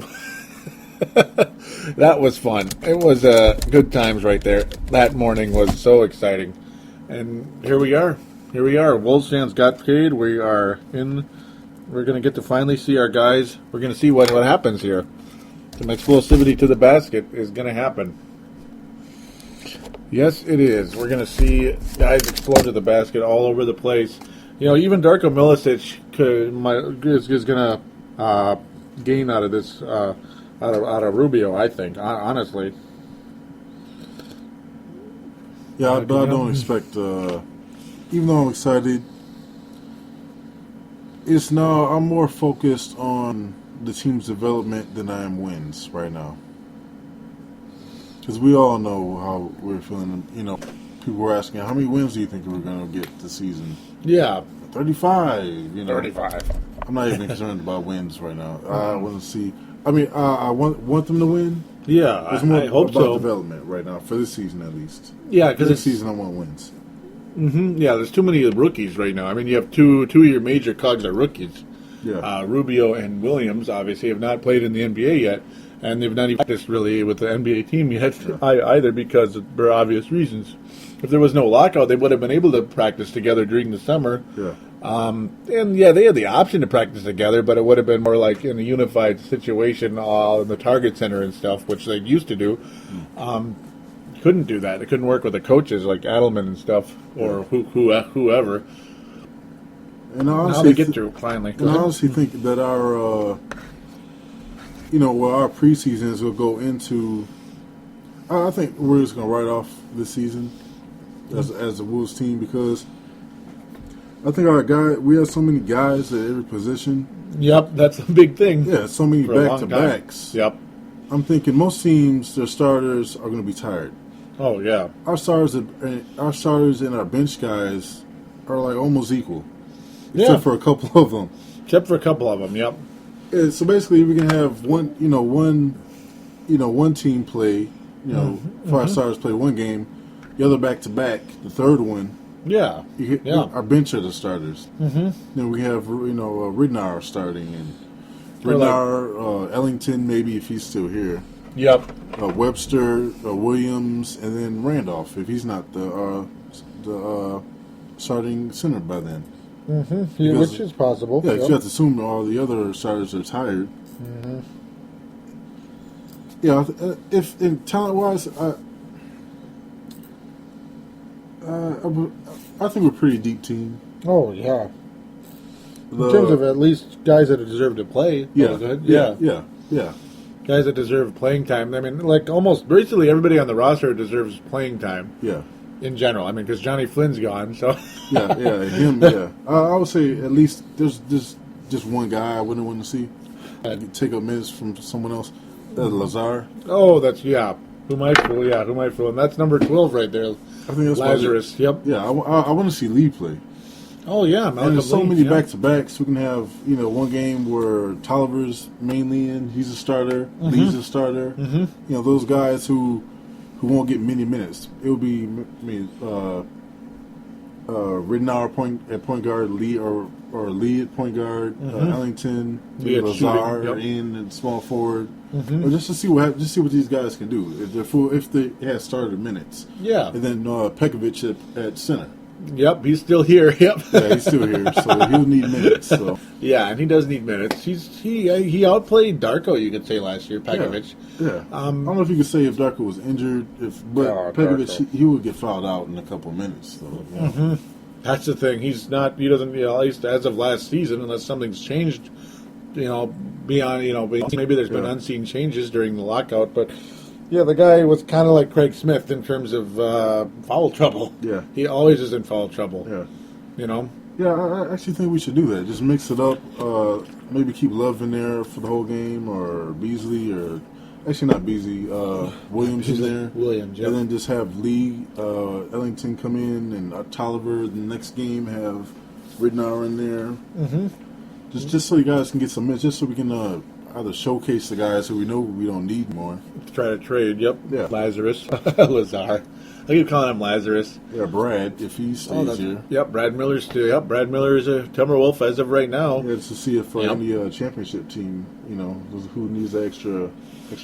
that was fun. It was good times right there. That morning was so exciting. And here we are. Here we are. Wolves fans got paid. We are in. We're going to get to finally see our guys. We're going to see what happens here. Some explosivity to the basket is going to happen. Yes, it is. We're going to see guys explode to the basket all over the place. You know, even Darko Milicic is going to gain out of this, out of Rubio, I think, honestly. Yeah, I don't expect, even though I'm excited, I'm more focused on the team's development than I am wins right now. Because we all know how we're feeling. You know, people were asking, how many wins do you think we're going to get this season? Yeah. 35. 35. I'm not even concerned about wins right now. I want to see. I mean, I want them to win. Yeah, it's more I hope about so. Development right now, for this season at least. Yeah, because this season I want wins. Mm-hmm. Yeah, there's too many rookies right now. I mean, you have two of your major cogs are rookies. Yeah. Rubio and Williams obviously have not played in the NBA yet, and they've not even practiced really with the NBA team yet either because for obvious reasons. If there was no lockout, they would have been able to practice together during the summer. Yeah. And yeah, they had the option to practice together, but it would have been more like in a unified situation in the Target Center and stuff, which they used to do. Couldn't do that. They couldn't work with the coaches like Adelman and stuff, or whoever. And honestly, now they get through finally. And I honestly think that our preseasons will go into. I think we're just going to write off this season as a Wolves team because I think we have so many guys at every position. Yep, that's a big thing. Yeah, so many back-to-backs. Yep. I'm thinking most teams, their starters are going to be tired. Oh yeah. Our starters and our bench guys are like almost equal, except for a couple of them. Yep. Yeah, so basically, we can have one team play. Our starters play one game, the other back-to-back, the third one. Yeah. Our bench are the starters. Mm-hmm. Then we have Ridnour starting and Ridnour, Ellington maybe if he's still here. Yep. Webster, Williams, and then Randolph if he's not the starting center by then. Mm-hmm. Which is possible. Yeah, you have to assume all the other starters are tired. Mm-hmm. Yeah, if in talent-wise, I think we're a pretty deep team. Oh yeah. In terms of at least guys that deserve to play. Yeah. Yeah. Guys that deserve playing time. I mean, like almost basically everybody on the roster deserves playing time. Yeah. In general, I mean, because Johnny Flynn's gone, so. Him. Yeah, I would say at least there's just one guy I wouldn't want to see take up minutes from someone else. That's Lazar. Oh, that's Who might fool? And that's number 12 right there. I think that's Lazarus. Yep. Yeah, I want to see Lee play. Oh yeah, and there's so many back-to-backs. We can have one game where Tolliver's mainly in. He's a starter. Mm-hmm. Lee's a starter. Mm-hmm. Those guys who won't get many minutes. It will be Ridnour at point guard, Lee or Lee at point guard, Ellington, Lazar in small forward. Mm-hmm. Or just to see what these guys can do if they have started minutes. Yeah, and then Pekovic at center. Yep, he's still here. Yep. Yeah, he's still here, so he'll need minutes. So. Yeah, and he does need minutes. He outplayed Darko, you could say, last year, Pekovic. Yeah. I don't know if you could say if Darko was injured, but Pekovic he would get fouled out in a couple of minutes. So, Mm-hmm. That's the thing. He's not. He doesn't. At least as of last season, unless something's changed. Beyond. Maybe there's been unseen changes during the lockout, but. Yeah, the guy was kind of like Craig Smith in terms of foul trouble. Yeah. He always is in foul trouble. Yeah. Yeah, I actually think we should do that. Just mix it up. Maybe keep Love in there for the whole game, or Beasley, or actually not Beasley. Williams in there. Williams, yeah. And then just have Lee, Ellington come in, and Tolliver the next game have Ridnour in there. Mm-hmm. Just so you guys can get some minutes, just so we can. either showcase the guys who we know we don't need more. Try to trade. Yep. Yeah. Lazarus, Lazar. I keep calling him Lazarus. Yeah, Brad, if he stays here. Yep. Brad Miller's still. Yep. Brad Miller is a Timberwolf as of right now. Yeah, to see if any championship team, who needs the extra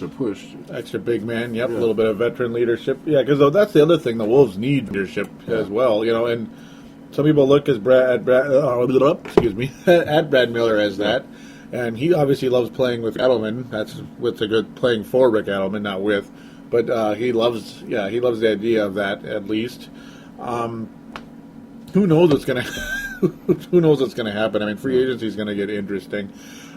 push. Extra big man. Yep. A little bit of veteran leadership. Yeah, because that's the other thing. The Wolves need leadership as well. And some people look at Brad Miller as that. And he obviously loves playing with Edelman. That's what's a good playing for Rick Edelman, not with. But he loves the idea of that at least. Who knows what's gonna happen? I mean, free agency is gonna get interesting.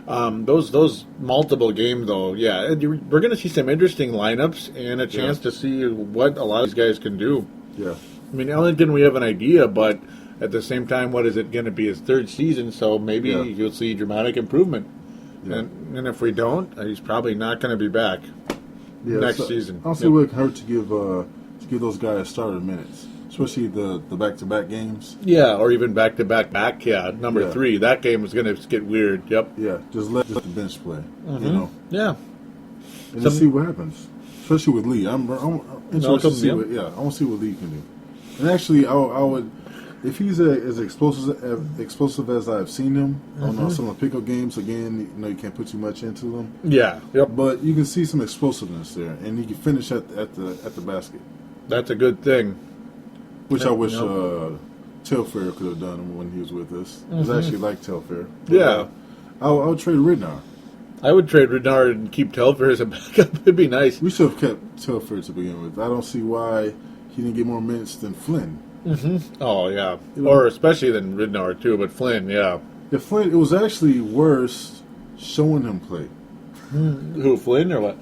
Those multiple games though, we're gonna see some interesting lineups and a chance to see what a lot of these guys can do. Yeah. I mean, Ellington, we have an idea, but at the same time, what is it going to be his third season? So maybe you'll see dramatic improvement. Yeah. And if we don't, he's probably not going to be back next season. I don't see what it can hurt to give those guys starter minutes, especially the back-to-back games. Yeah, or even back-to-back. Number 3. That game was going to get weird. Yep. Yeah, just let the bench play. Yeah. And just see what happens, especially with Lee. I'm interested to see what. Yeah, I want to see what Lee can do. And actually, I would. If he's as explosive as I've seen him on some of the pickup games, again, you can't put too much into them. Yeah, yep. But you can see some explosiveness there, and he can finish at the basket. That's a good thing. Which I wish Telfair could have done when he was with us. I was actually like Telfair. Yeah. I would trade Ridnour. I would trade Ridnour and keep Telfair as a backup. It'd be nice. We should have kept Telfair to begin with. I don't see why he didn't get more minutes than Flynn. Mm-hmm. Oh, yeah. Or especially than Ridnour, too, but Flynn, yeah. Yeah, Flynn, it was actually worse showing him play. Who, Flynn, or what?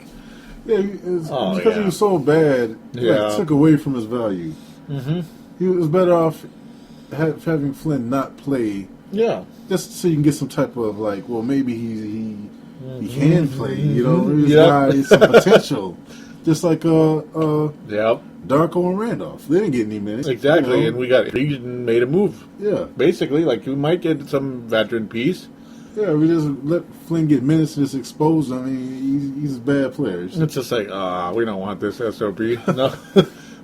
Yeah, because he was so bad, it took away from his value. Mm-hmm. He was better off having Flynn not play. Yeah. Just so you can get some type of, maybe he can play, maybe this guy has some potential. Just like Darko and Randolph. They didn't get any minutes. Exactly, and we got intrigued and made a move. Yeah. Basically, we might get some veteran piece. Yeah, we just let Flynn get minutes and just expose him. I mean, he's a bad player. It's just we don't want this SOP. No.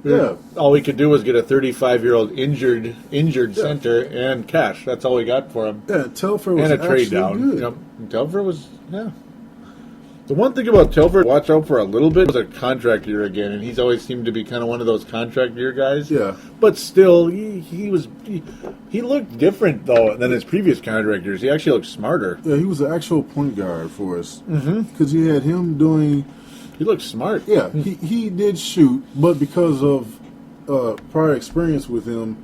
Yeah. All we could do was get a 35-year-old injured center and cash. That's all we got for him. Yeah, Telfair was and a trade down. Good. Yep. Telfair was, The one thing about Telfair, watch out for a little bit, was a contract year again, and he's always seemed to be kind of one of those contract year guys. Yeah. But still, he looked different, though, than his previous contract years. He actually looked smarter. Yeah, he was an actual point guard for us. Because you had him doing... He looked smart. Yeah, he did shoot, but because of prior experience with him,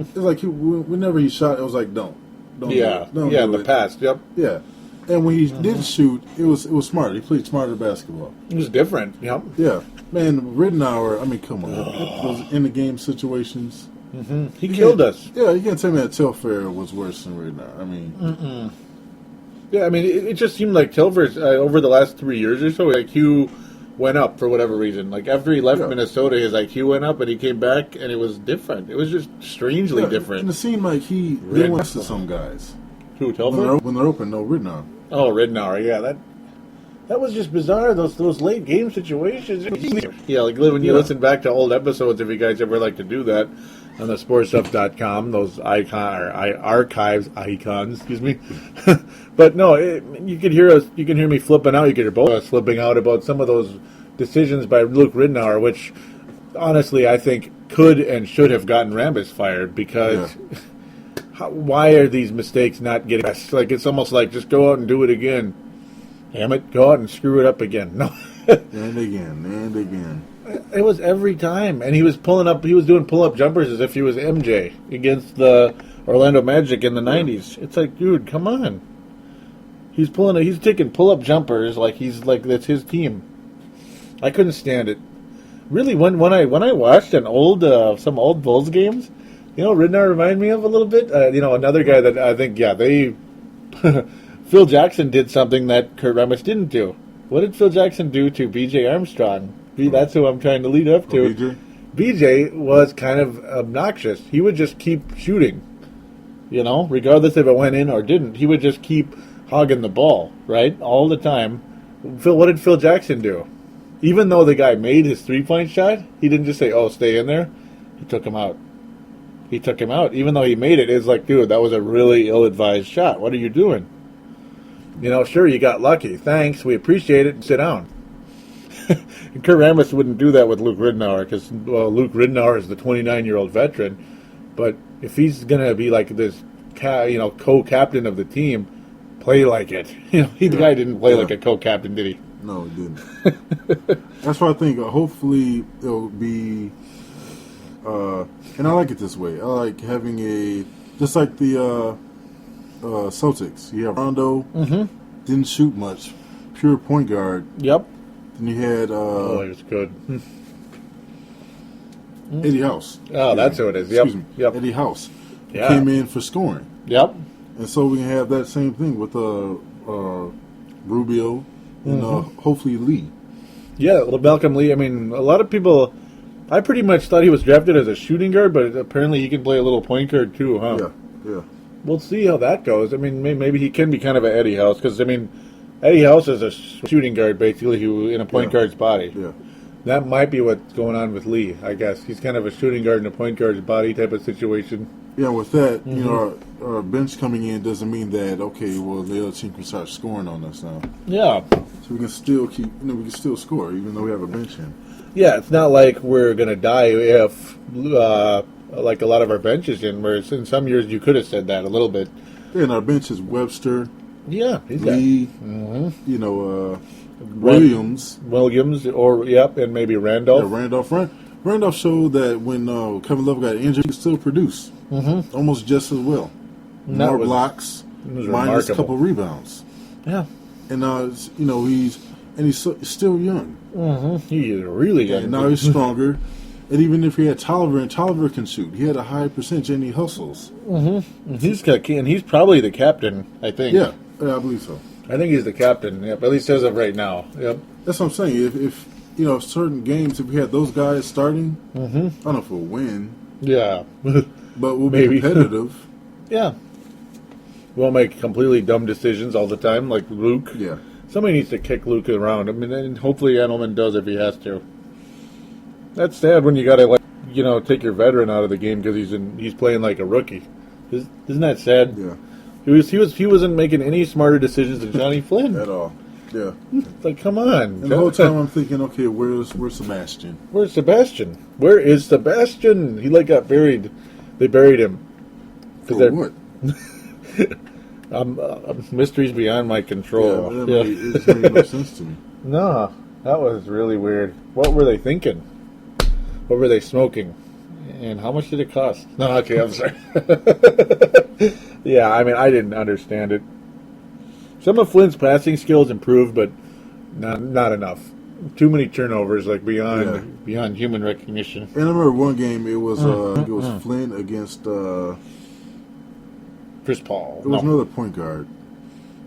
it's like whenever he shot, it was like, don't do it. Don't do in the past, yep. Yeah. And when he did shoot, it was smart. He played smarter basketball. It was different. Yep. Yeah, man. Ridnour. I mean, come on. Those in the game situations. He killed us. Yeah, you can't tell me that Telfair was worse than Ridnour. I mean, yeah. I mean, it just seemed like Telfair's over the last 3 years or so, IQ went up for whatever reason. After he left Minnesota, his IQ went up, and he came back, and it was different. It was just strangely different. And it seemed like he went to some guys. Who, Telfair? When they're open, no, Ridnour. Oh, Ridnour, yeah, that was just bizarre. Those late game situations. Yeah, when you listen back to old episodes, if you guys ever like to do that, on the sportstuff.com, those archives icons. Excuse me. But no, you can hear us. You can hear me flipping out. You can hear both of us flipping out about some of those decisions by Luke Ridnour, which honestly I think could and should have gotten Rambis fired because. Yeah. Why are these mistakes not getting best? It's almost like just go out and do it again. Damn it, go out and screw it up again. No. and again. It was every time. And he was doing pull-up jumpers as if he was MJ against the Orlando Magic in the 90s. It's like, dude, come on. He's taking pull-up jumpers like that's his team. I couldn't stand it. Really, when I watched some old Bulls games, Ridnour reminded me of a little bit. Another guy that I think, Phil Jackson did something that Kurt Rambis didn't do. What did Phil Jackson do to B.J. Armstrong? That's who I'm trying to lead up to. BJ? B.J. was kind of obnoxious. He would just keep shooting, regardless if it went in or didn't. He would just keep hogging the ball, right? All the time. What did Phil Jackson do? Even though the guy made his three-point shot, he didn't just say, "Oh, stay in there." He took him out. He took him out. Even though he made it, it's like, dude, that was a really ill-advised shot. What are you doing? Sure, you got lucky. Thanks. We appreciate it. Sit down. And Kurt Rambis wouldn't do that with Luke Ridnour because Luke Ridnour is the 29-year-old veteran. But if he's going to be like this, co-captain of the team, play like it. The guy didn't play like a co-captain, did he? No, he didn't. That's why I think hopefully it'll be, and I like it this way. I like having just like the Celtics. You have Rondo, didn't shoot much, pure point guard. Yep. Then you had he was good. Eddie House. Oh, that's who it is. Yep. Excuse me. Yep. Eddie House. Yeah. Came in for scoring. Yep. And so we can have that same thing with Rubio and hopefully Lee. Yeah, Malcolm Lee. I mean, a lot of people. I pretty much thought he was drafted as a shooting guard, but apparently he can play a little point guard too, huh? Yeah. We'll see how that goes. I mean, maybe he can be kind of an Eddie House because Eddie House is a shooting guard basically in a point guard's body. Yeah. That might be what's going on with Lee. I guess he's kind of a shooting guard in a point guard's body type of situation. Yeah, with that, our bench coming in doesn't mean that the other team can start scoring on us now. Yeah. So we can still we can still score even though we have a bench in. Yeah, it's not like we're gonna die if like a lot of our benches in. Whereas in some years you could have said that a little bit. Yeah, and our bench is Webster. Yeah, Lee. Williams, and maybe Randolph. Yeah, Randolph showed that when Kevin Love got injured, he could still produce almost just as well. More blocks, minus a couple rebounds. Yeah, and he's still young. He is really young. And now he's stronger. And even if he had Tolliver, and Tolliver can shoot, he had a high percentage and he hustles. And he's probably the captain, I think. Yeah, I believe so. I think he's the captain. Yep, at least as of right now. Yep. That's what I'm saying. If certain games, if we had those guys starting, I don't know if we'll win. Yeah. But we'll be competitive. Yeah. We'll make completely dumb decisions all the time, like Luke. Yeah. Somebody needs to kick Luke around. I mean, and hopefully Edelman does if he has to. That's sad when you got to, take your veteran out of the game because he's playing like a rookie. Isn't that sad? Yeah. He wasn't making any smarter decisions than Johnny Flynn At all. Yeah. Like, come on. And the whole time I'm thinking, okay, where's Sebastian? Where's Sebastian? Where is Sebastian? He got buried. They buried him. For what? Mysteries beyond my control. Yeah, it made no sense to me. No, that was really weird. What were they thinking? What were they smoking? And how much did it cost? No, okay, I'm sorry. Yeah, I mean, I didn't understand it. Some of Flynn's passing skills improved, but not enough. Too many turnovers, beyond human recognition. And I remember one game, it was Flynn against Chris Paul. It was another point guard.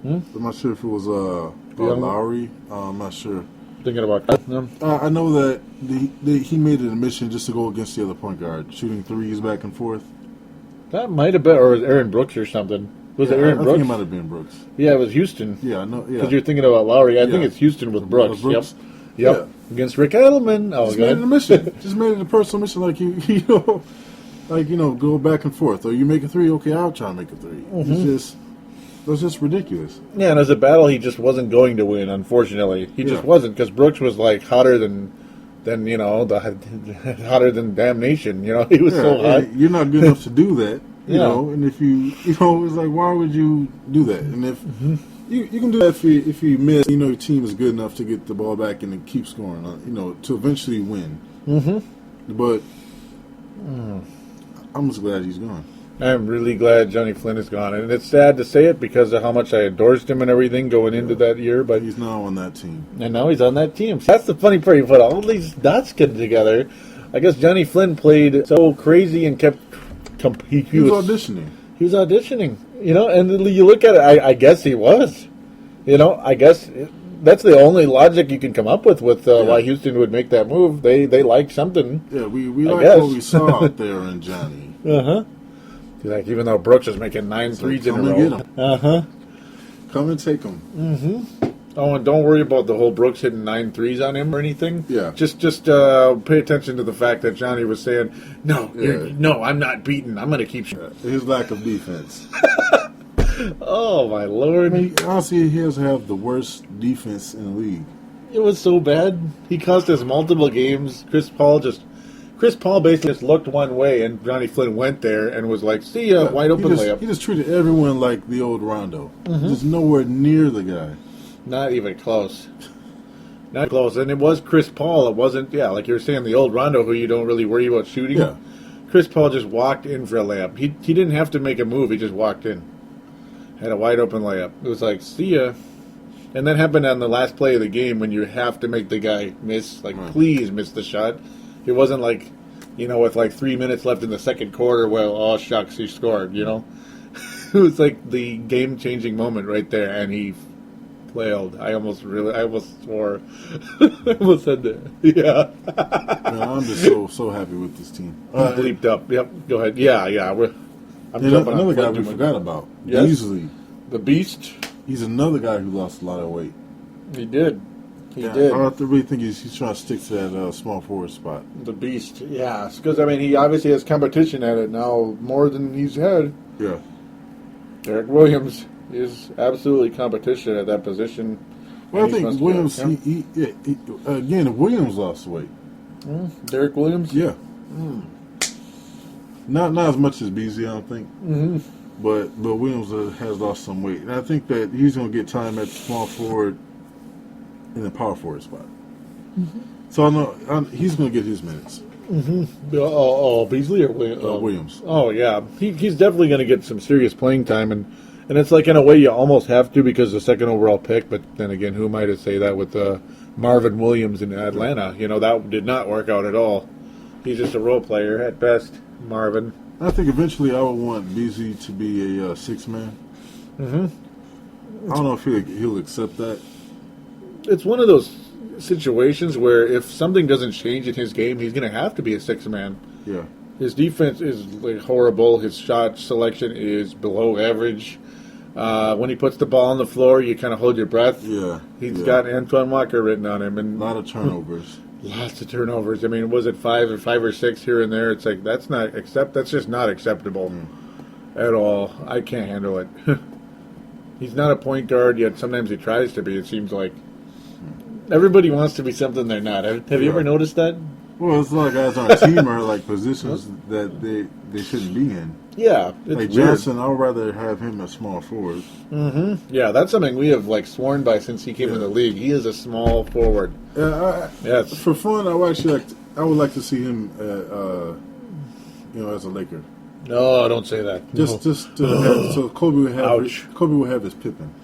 I'm not sure if it was Lowry. I'm not sure. Thinking about that. I know that he made it a mission just to go against the other point guard, shooting threes back and forth. That might have been, or it was Aaron Brooks or something. Was it Aaron Brooks? I think it might have been Brooks. Yeah, it was Houston. Yeah, I know. Yeah, because you're thinking about Lowry. I think it's Houston with Brooks. Yep. Yeah. Against Rick Edelman. Oh, just made it a mission. Just made it a personal mission, go back and forth. Or you make a three, okay, I'll try to make a three. It was just ridiculous. Yeah, and as a battle, he just wasn't going to win. Unfortunately, he just wasn't because Brooks was hotter than hotter than damnation. He was so hot. You're not good enough to do that. You know, and if it's like, why would you do that? And if you can do that if you miss, your team is good enough to get the ball back and then keep scoring, to eventually win. But I'm just glad he's gone. I'm really glad Johnny Flynn is gone, and it's sad to say it because of how much I endorsed him and everything going into that year. But he's now on that team, and now he's on that team. So that's the funny part. You put all these dots together. I guess Johnny Flynn played so crazy and kept. He was auditioning. He was auditioning, and you look at it, I guess he was. I guess that's the only logic you can come up with why Houston would make that move. They liked something. Yeah, we like what we saw out there in Johnny. Even though Brooks was making 9 threes in a row. Come and take them. Oh, and don't worry about the whole Brooks hitting 9 threes on him or anything. Yeah. Just pay attention to the fact that Johnny was saying, no, Yeah. no, I'm not beaten. I'm going to keep shooting. His lack of defense. Oh, my Lord. I mean, honestly, he has to have the worst defense in the league. It was so bad. He cost us multiple games. Chris Paul basically just looked one way, and Johnny Flynn went there and was like, see ya, wide open layup. He just treated everyone like the old Rondo. Just nowhere near the guy. Not even close. Not close. And it was Chris Paul. It wasn't, like you were saying, the old Rondo who you don't really worry about shooting. Yeah. Chris Paul just walked in for a layup. He didn't have to make a move. He just walked in. Had a wide open layup. It was like, see ya. And that happened on the last play of the game when you have to make the guy miss. Like, please miss the shot. It wasn't like, with like 3 minutes left in the second quarter, well, oh, shucks, he scored, It was like the game-changing moment right there, and he flailed. I almost swore. I almost said that. Yeah. Man, I'm just so happy with this team. Bleeped up. Yep, go ahead. Yeah. I'm jumping another on guy Flynn we too forgot much. about. Yes. Beasley. The Beast. He's another guy who lost a lot of weight. He did. He I did. really think he's trying to stick to that small forward spot. The Beast. Yeah. Because, he obviously has competition at it now more than he's had. Yeah. Derek Williams is absolutely competition at that position. Well, I think Williams, Williams lost weight. Derek Williams? Yeah. Not as much as Beasley, I don't think. But Williams has lost some weight. And I think that he's going to get time at the small forward in the power forward spot. So I know he's going to get his minutes. Beasley or Williams? Williams. Oh, yeah. He's definitely going to get some serious playing time. And it's like, in a way, you almost have to because the second overall pick. But then again, who am I to say that with Marvin Williams in Atlanta? That did not work out at all. He's just a role player at best, Marvin. I think eventually I would want Beasley to be a six-man. I don't know if he'll accept that. It's one of those situations where if something doesn't change in his game, he's going to have to be a six-man. Yeah. His defense is horrible. His shot selection is below average. When he puts the ball on the floor, you kind of hold your breath. Yeah. He's got Antoine Walker written on him. And a lot of turnovers. Lots of turnovers. Was it five or six here and there? It's like that's just not acceptable at all. I can't handle it. He's not a point guard yet. Sometimes he tries to be. It seems like everybody wants to be something they're not. Have you ever noticed that? Well, it's like guys on our team are like positions that they shouldn't be in. Yeah, it's like weird. Johnson, I would rather have him as small forward. Yeah, that's something we have sworn by since he came in the league. He is a small forward. Yes. For fun, I would like to see him, as a Laker. No, don't say that. So Kobe would have his Pippen.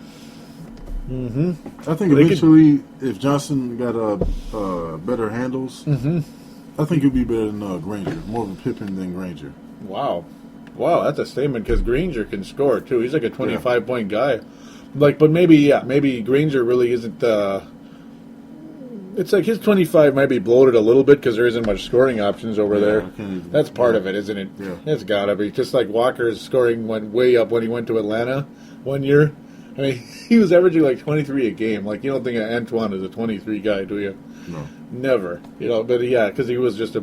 I think eventually, if Johnson got better handles, I think he'd be better than Granger. More of a Pippen than Granger. Wow, that's a statement because Granger can score too. He's like a 25-point guy. But maybe Granger really isn't. It's like his 25 might be bloated a little bit because there isn't much scoring options over there. That's part of it, isn't it? Yeah. It's got to be. Just like Walker's scoring went way up when he went to Atlanta one year. He was averaging 23 a game. You don't think Antoine is a 23 guy, do you? No. Never. But because he was just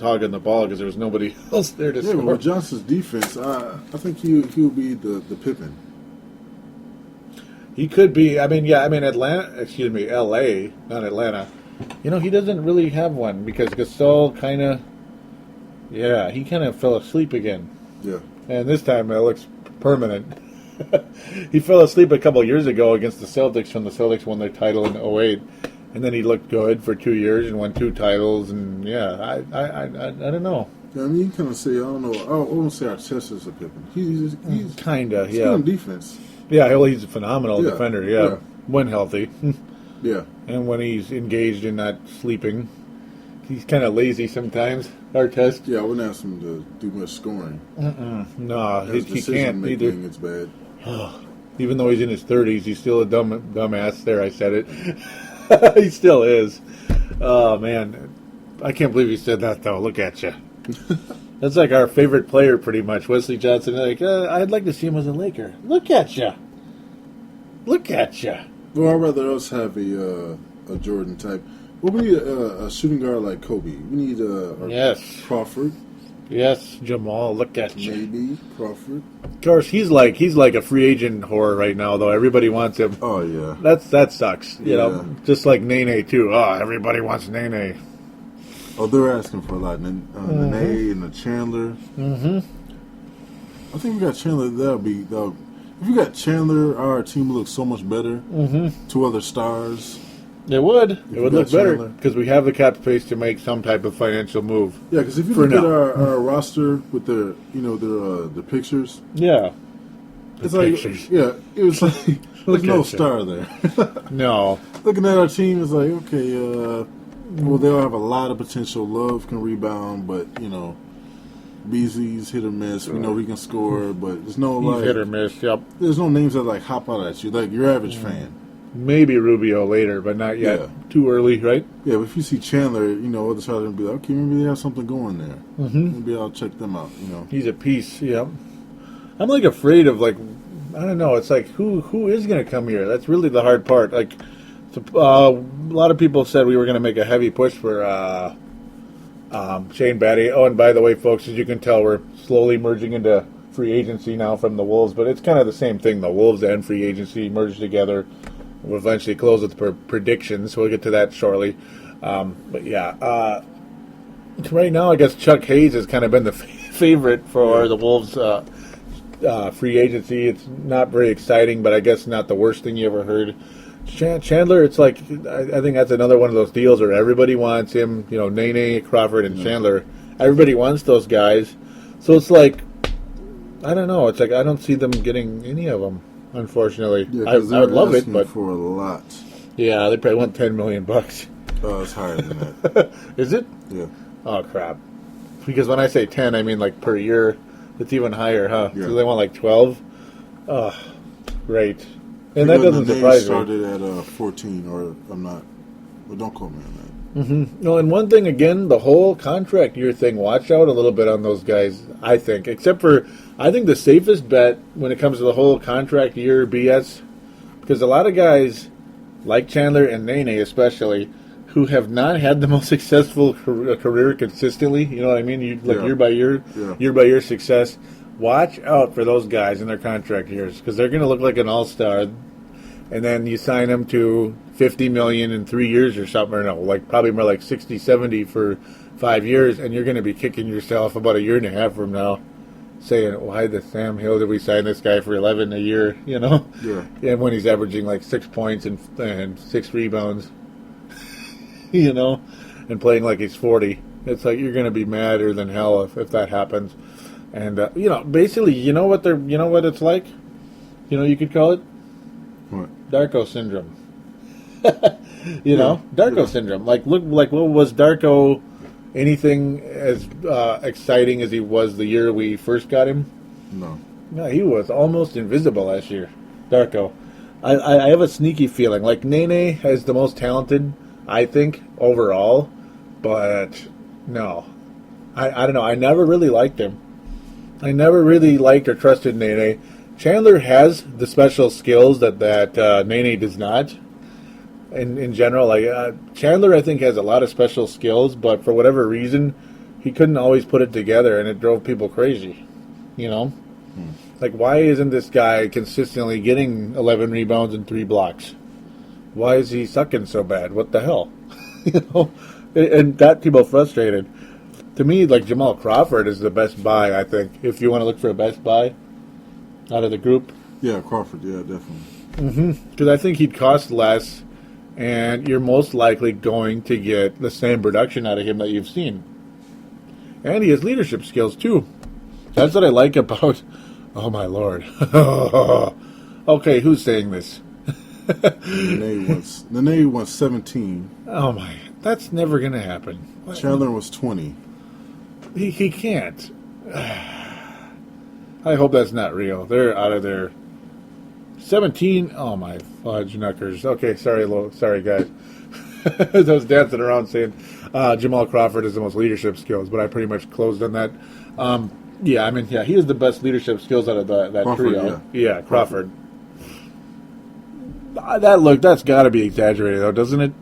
hogging the ball because there was nobody else there to score. Yeah, with Johnson's defense, I think he'll be the Pippen. He could be. L.A., not Atlanta. He doesn't really have one because Gasol kind of fell asleep again. Yeah. And this time it looks permanent. He fell asleep a couple of years ago against the Celtics when the Celtics won their title in '08. And then he looked good for 2 years and won 2 titles. And, I don't know. Yeah, you kind of say, I don't know. I won't say Arteta's a Pippen. He's kind of, good on defense. Yeah, he's a phenomenal defender, when healthy. Yeah. And when he's engaged in not sleeping. He's kind of lazy sometimes, Artest. Yeah, I wouldn't ask him to do much scoring. No, he can't either. It's bad. Even though he's in his 30s, he's still a dumbass. There, I said it. He still is. Oh, man. I can't believe he said that, though. Look at you. That's like our favorite player, pretty much. Wesley Johnson. I'd like to see him as a Laker. Look at you. Look at you. Well, I'd rather us have a Jordan type. Well, we need a shooting guard like Kobe. We need Yes. Crawford. Yes, Jamal. Look at you. Maybe Crawford. Of course, he's like a free agent whore right now, though. Everybody wants him. Oh yeah. That sucks. You know, just like Nene too. Oh, everybody wants Nene. Oh, they're asking for a lot. Nene and the Chandler. Mm-hmm. I think we got Chandler. If you got Chandler, our team looks so much better. Mm-hmm. 2 other stars. It would. It would look better Chandler. because we have the cap space to make some type of financial move. Yeah, because if you look at our roster with the pictures, yeah, it's like it was like there's no star there. No. Looking at our team, it's like okay, well they'll have a lot of potential. Love can rebound, but Beasley's hit or miss. We know he can score, but there's no He's hit or miss. Yep. There's no names that like hop out at you like your average fan. Maybe Rubio later, but not yet. Yeah. Too early, right? Yeah, but if you see Chandler, other side and be like, okay, maybe they have something going there. Maybe I'll check them out. He's a piece. Yep. I'm like afraid of like, I don't know. It's like who is going to come here? That's really the hard part. Like, a lot of people said we were going to make a heavy push for Shane Batty. Oh, and by the way, folks, as you can tell, we're slowly merging into free agency now from the Wolves, but it's kind of the same thing. The Wolves and free agency merged together. We'll eventually close with predictions. We'll get to that shortly. But yeah, right now I guess Chuck Hayes has kind of been the favorite for the Wolves free agency. It's not very exciting, but I guess not the worst thing you ever heard. Chandler, it's like I think that's another one of those deals where everybody wants him. Nene, Crawford, and Chandler. Everybody wants those guys. So it's like I don't know. It's like I don't see them getting any of them. Unfortunately, yeah, I would love it, but for a lot. Yeah, they probably want $10 million. Oh, it's higher than that. Is it? Yeah. Oh crap! Because when I say 10, I mean like per year. It's even higher, huh? Yeah. So they want like 12. Oh, great! And that doesn't surprise me. Started at 14, or I'm not. Well, don't quote me on that. Mm-hmm. No, and one thing again, the whole contract year thing. Watch out a little bit on those guys. I think, except for. I think the safest bet when it comes to the whole contract year BS, because a lot of guys, like Chandler and Nene especially, who have not had the most successful career consistently, you know what I mean? Year by year success. Watch out for those guys in their contract years, because they're going to look like an all-star, and then you sign them to $50 million in 3 years or something, or no, like probably more like 60, 70 for 5 years, and you're going to be kicking yourself about a year and a half from now. Saying, why the Sam Hill did we sign this guy for 11 a year, Yeah. And when he's averaging like 6 points and 6 rebounds, and playing like he's 40. It's like you're going to be madder than hell if that happens. And, basically, you know what it's like? You could call it? What? Darko syndrome. Darko syndrome. Like, look, like what was Darko... Anything as exciting as he was the year we first got him? No. No, he was almost invisible last year, Darko. I have a sneaky feeling. Like, Nene is the most talented, I think, overall. But, no. I don't know. I never really liked him. I never really liked or trusted Nene. Chandler has the special skills that Nene does not. In general, Chandler, I think, has a lot of special skills, but for whatever reason, he couldn't always put it together, and it drove people crazy. Like, why isn't this guy consistently getting 11 rebounds and 3 blocks? Why is he sucking so bad? What the hell? And got people frustrated. To me, like, Jamal Crawford is the best buy, I think, if you want to look for a best buy out of the group. Yeah, Crawford, yeah, definitely. Mm-hmm. Because I think he'd cost less, and you're most likely going to get the same production out of him that you've seen. And he has leadership skills, too. That's what I like about... Oh, my Lord. Okay, who's saying this? Nene wants 17. Oh, my... That's never going to happen. Chandler was 20. He can't. I hope that's not real. They're out of there. 17. Oh my fudge knuckers. Okay, sorry guys. I was dancing around saying Jamal Crawford has the most leadership skills, but I pretty much closed on that. He has the best leadership skills out of that Crawford, trio. Yeah, Crawford. That's got to be exaggerated, though, doesn't it?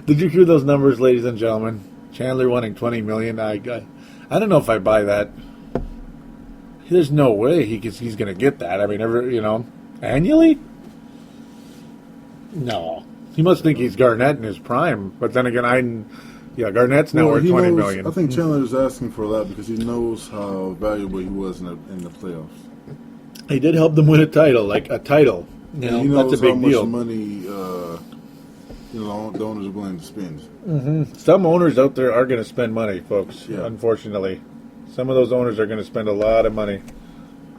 Did you hear those numbers, ladies and gentlemen? Chandler wanting $20 million. I don't know if I buy that. There's no way he's going to get that. I mean, annually? No. He must think he's Garnett in his prime. But then again, Garnett's now worth $20 million. I think Chandler's asking for that because he knows how valuable he was in the playoffs. He did help them win a title, like a title. He knows that's a big deal. How much money the owners are willing to spend. Mm-hmm. Some owners out there are going to spend money, folks, yeah. Unfortunately. Some of those owners are going to spend a lot of money,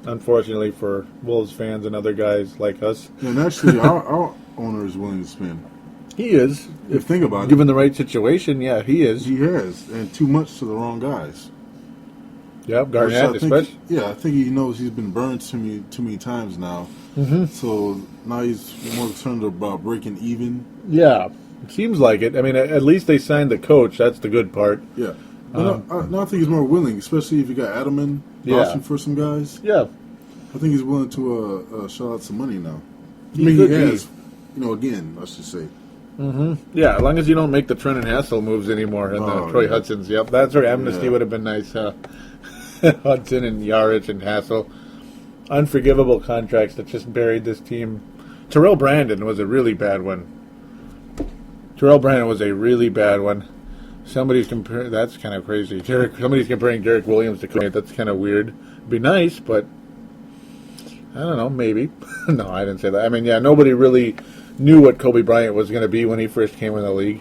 unfortunately, for Wolves fans and other guys like us. And actually, our owner is willing to spend. He is. If you think about it. Given the right situation, yeah, he is. He has. And too much to the wrong guys. Yeah, Garnett especially. Yeah, I think he knows he's been burned too many times now. Mm-hmm. So now he's more concerned about breaking even. Yeah, it seems like it. I mean, at least they signed the coach. That's the good part. Yeah. I think he's more willing, especially if you got Adelman option for some guys. Yeah. I think he's willing to shell out some money now. He has. Again, I should say. Mm-hmm. Yeah, as long as you don't make the Trent and Hassel moves anymore and Troy Hudson's. Yep, that's right. Amnesty would have been nice, huh? Hudson and Yarich and Hassel. Unforgivable contracts that just buried this team. Terrell Brandon was a really bad one. Somebody's comparing. That's kind of crazy. Somebody's comparing Derek Williams to Kobe. That's kind of weird. It'd be nice, but I don't know. Maybe. No, I didn't say that. I mean, nobody really knew what Kobe Bryant was going to be when he first came in the league.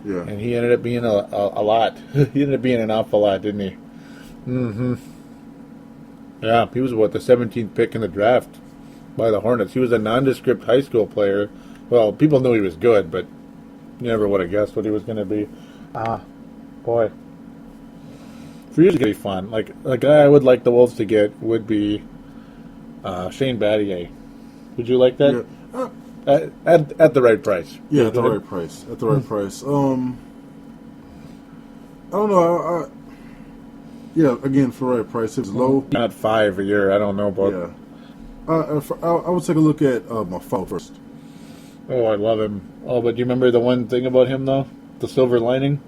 Yeah. And he ended up being a lot. He ended up being an awful lot, didn't he? Mm-hmm. Yeah, he was, the 17th pick in the draft by the Hornets. He was a nondescript high school player. Well, people knew he was good, but you never would have guessed what he was going to be. Boy. For you, it's going to be fun. Like, a guy I would like the Wolves to get would be Shane Battier. Would you like that? Yeah. At the right price. Yeah, at the right price. At the right price. I don't know. Again, for the right price. It's low. Not $5 a year. I don't know about. Yeah. I would take a look at Mafau first. Oh, I love him. Oh, but do you remember the one thing about him, though? The silver lining?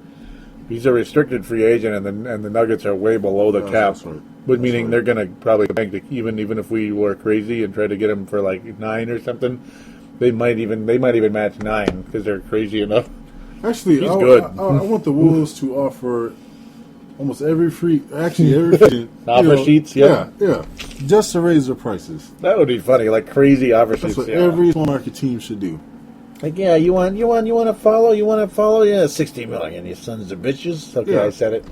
He's a restricted free agent, and the Nuggets are way below the cap. That's right. But meaning they're going to probably bank even if we were crazy and try to get him for like 9 or something. They might even match 9 because they're crazy enough. Actually, he's good. I want the Wolves to offer almost every free offer sheets. Yeah, just to raise their prices. That would be funny, like crazy offer sheets. That's what every small market team should do. Like, yeah, you want to follow? Yeah, $60 million, you sons of bitches. Okay, yeah. I said it.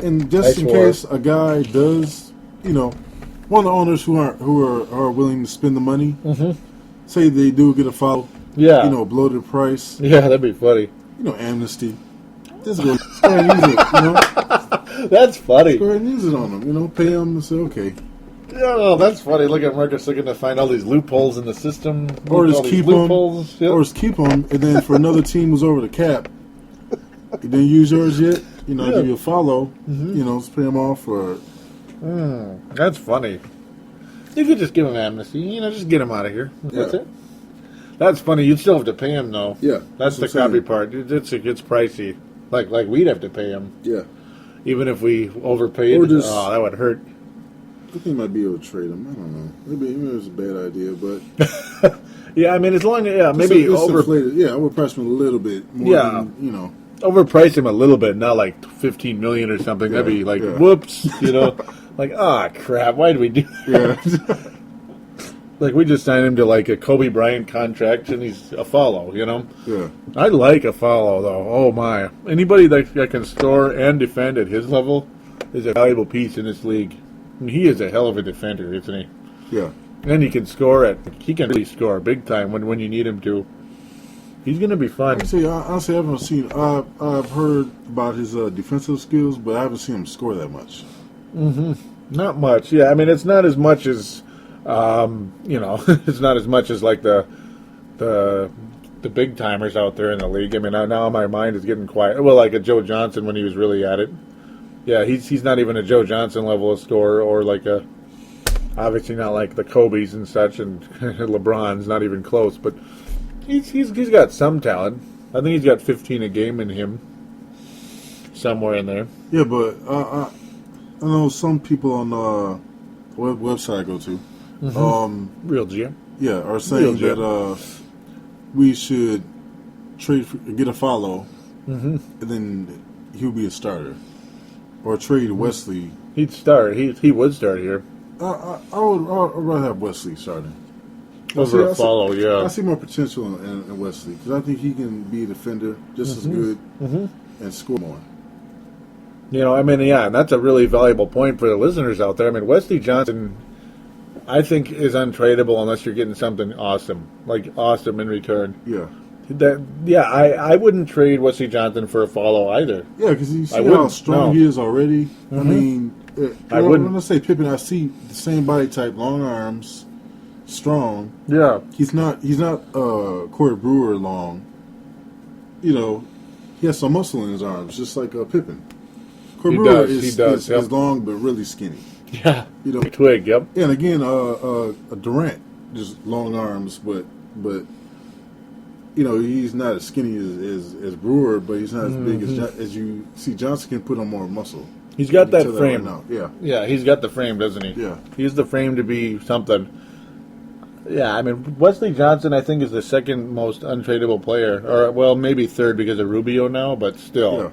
And just in case a guy does, one of the owners who are willing to spend the money, say they do get a follow, bloated price. Yeah, that'd be funny. Amnesty. Just go ahead and use it, That's funny. Just go ahead and use it on them, pay them and say, okay. Yeah, that's funny. Look at Marcus looking to find all these loopholes in the system. Or just keep them. Or just keep them, and then for another team who's over the cap, you didn't use yours yet, give you a follow, just pay them off. That's funny. You could just give him amnesty, just get him out of here. That's it. That's funny. You'd still have to pay him, though. Yeah. That's the crappy part. It's pricey. Like we'd have to pay him. Yeah. Even if we overpaid. That would hurt. I think he might be able to trade him. I don't know. Maybe it was a bad idea, but yeah, I mean, as long as maybe inflated. Yeah, overprice him a little bit more. Yeah, than, overprice him a little bit, not like $15 million or something. That'd be like whoops, like crap. Why did we do that? Yeah. Like we just signed him to like a Kobe Bryant contract, and he's a follow. Yeah. I like a follow though. Oh my! Anybody that can score and defend at his level is a valuable piece in this league. He is a hell of a defender, isn't he? Yeah. And he can score he can really score big time when you need him to. He's going to be fun. Honestly, I haven't seen. I've heard about his defensive skills, but I haven't seen him score that much. Mm-hmm. Not much. Yeah, I mean, it's not as much as, it's not as much as like the big timers out there in the league. I mean, now my mind is getting quiet. Well, like a Joe Johnson when he was really at it. Yeah, he's not even a Joe Johnson level of scorer or like a Obviously not like the Kobe's and such, and LeBron's not even close, but he's got some talent. I think he's got 15 a game in him, somewhere in there. Yeah, but I know some people on the website I go to, Real GM. yeah, are saying that we should get a follow, and then he'll be a starter, or trade Wesley. He'd start. He would start here. I would rather have Wesley starting. Over a follow, yeah. I see more potential in Wesley because I think he can be a defender just as good and score more. You know, I mean, yeah, and that's a really valuable point for the listeners out there. I mean, Wesley Johnson, I think, is untradeable unless you're getting something awesome, like awesome in return. Yeah. I wouldn't trade Wesley Johnson for a follow either. Yeah, because you see how strong he is already. I mean, I wouldn't. When I say Pippen, I see the same body type, long arms, strong. Yeah. He's not Corey Brewer long. You know, he has some muscle in his arms, just like Pippen. Corey Brewer is long but really skinny. Yeah. You know, twig. Yep. And again, Durant, just long arms, but you know, he's not as skinny as Brewer, but he's not as big as you see. Johnson can put on more muscle. He's got that frame. Right now. Yeah, he's got the frame, doesn't he? Yeah. He's the frame to be something. Yeah, I mean, Wesley Johnson, I think, is the second most untradeable player. Or, well, maybe third because of Rubio now, but still. Yeah.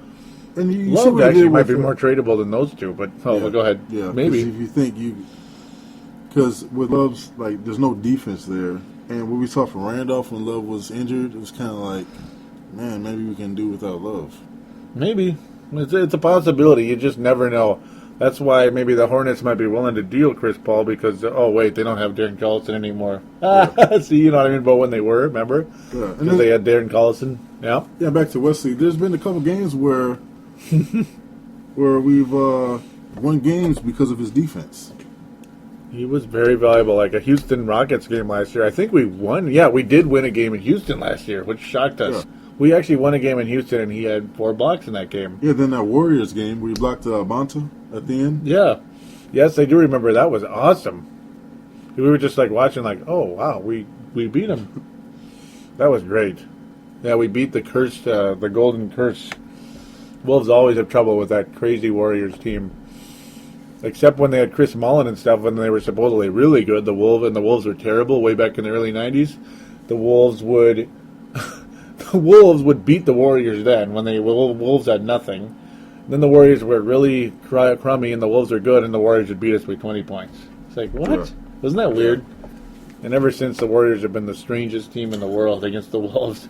And you Love actually might be more tradable than those two, but, well, go ahead. Yeah, maybe. If you think because with Love's, like, there's no defense there. And what we saw from Randolph when Love was injured, it was kind of like, man, maybe we can do without Love. Maybe. It's a possibility. You just never know. That's why maybe the Hornets might be willing to deal Chris Paul because, oh, wait, they don't have Darren Collison anymore. Yeah. See, you know what I mean about when they were, remember? Yeah. Because they had Darren Collison. Yeah. Yeah, back to Wesley. There's been a couple games where we've won games because of his defense. He was very valuable, like a Houston Rockets game last year. I think we won. Yeah, we did win a game in Houston last year, which shocked us. Yeah. We actually won a game in Houston, and he had 4 blocks in that game. Yeah, then that Warriors game where he blocked Bonta at the end. Yeah. Yes, I do remember. That was awesome. We were just like watching like, oh, wow, we beat him. That was great. Yeah, we beat the golden curse. Wolves always have trouble with that crazy Warriors team. Except when they had Chris Mullin and stuff, when they were supposedly really good. The Wolves were terrible way back in the early 90s. The Wolves would beat the Warriors then when the Wolves had nothing. Then the Warriors were really crummy and the Wolves were good, and the Warriors would beat us by 20 points. It's like, what? Yeah. Wasn't that weird? And ever since, the Warriors have been the strangest team in the world against the Wolves.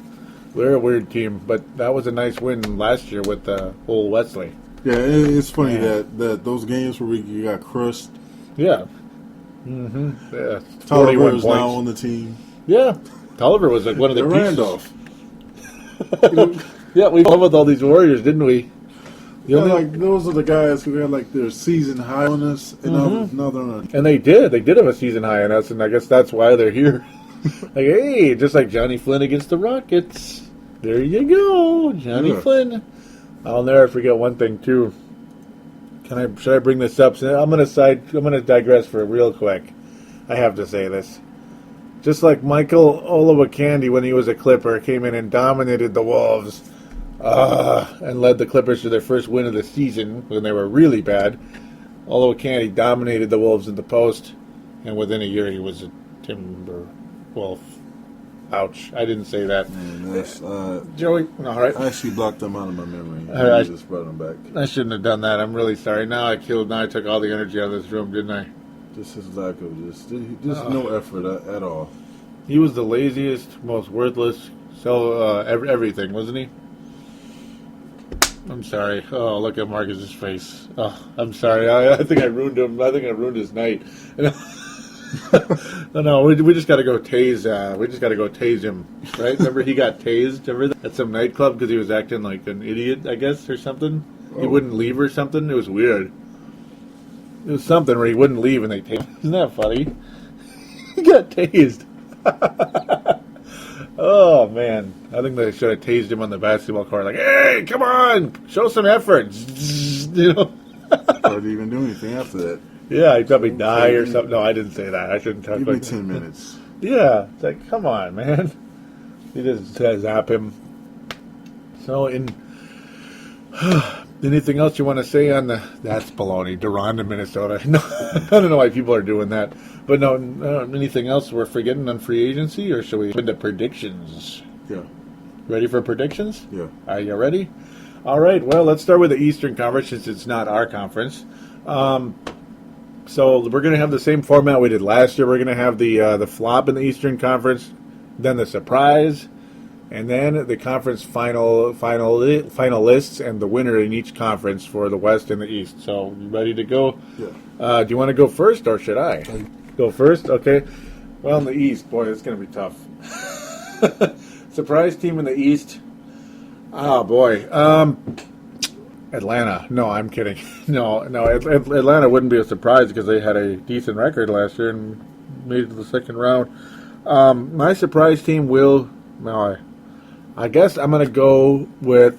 We're a weird team, but that was a nice win last year with old Wesley. Yeah, it's funny that those games where we got crushed. Yeah. Mm-hmm. Yeah. Tolliver is now on the team. Yeah. Tolliver was like one of the pieces. Randolph. Yeah, we won with all these Warriors, didn't we? Like those are the guys who had like their season high on us, and now they're not. And they did have a season high on us, and I guess that's why they're here. Like, hey, just like Johnny Flynn against the Rockets. There you go, Johnny Flynn. I'll never forget one thing too. Should I bring this up? I'm gonna digress for real quick. I have to say this. Just like Michael Olowokandi when he was a Clipper came in and dominated the Wolves and led the Clippers to their first win of the season when they were really bad. Olowokandi dominated the Wolves in the post, and within a year he was a Timberwolf. Ouch! I didn't say that. Joey, all right. I actually blocked them out of my memory. I just brought them back. I shouldn't have done that. I'm really sorry. Now I took all the energy out of this room, didn't I? Just his lack of just no effort at all. He was the laziest, most worthless, everything, wasn't he? I'm sorry. Oh, look at Marcus's face. Oh, I'm sorry. I think I ruined him. I think I ruined his night. No, we just got to go tase. We just got to go tase him, right? Remember he got tased at some nightclub because he was acting like an idiot, I guess, or something. Oh. He wouldn't leave or something. It was weird. It was something where he wouldn't leave and they tased him. Isn't that funny? He got tased. Oh, man. I think they should have tased him on the basketball court. Like, hey, come on, show some effort. You know? probably even do anything after that. Yeah, he'd probably die or something. No, I didn't say that. I shouldn't talk Give me like 10 minutes. Yeah, it's like, come on, man. He just zap him. So, anything else you want to say on that's baloney, Deronda, Minnesota? No, I don't know why people are doing that. But no, anything else we're forgetting on free agency, or should we go into predictions? Yeah. Ready for predictions? Yeah. Are you ready? All right, well, let's start with the Eastern Conference since it's not our conference. So we're going to have the same format we did last year. We're going to have the flop in the Eastern Conference, then the surprise, and then the conference finalists and the winner in each conference for the West and the East. So you ready to go? Yeah. Do you want to go first or should I? Go first? Okay. Well, in the East, boy, it's going to be tough. Surprise team in the East. Oh, boy. Atlanta. No, I'm kidding. No. Atlanta wouldn't be a surprise because they had a decent record last year and made it to the second round. My surprise team will. No, I guess I'm going to go with.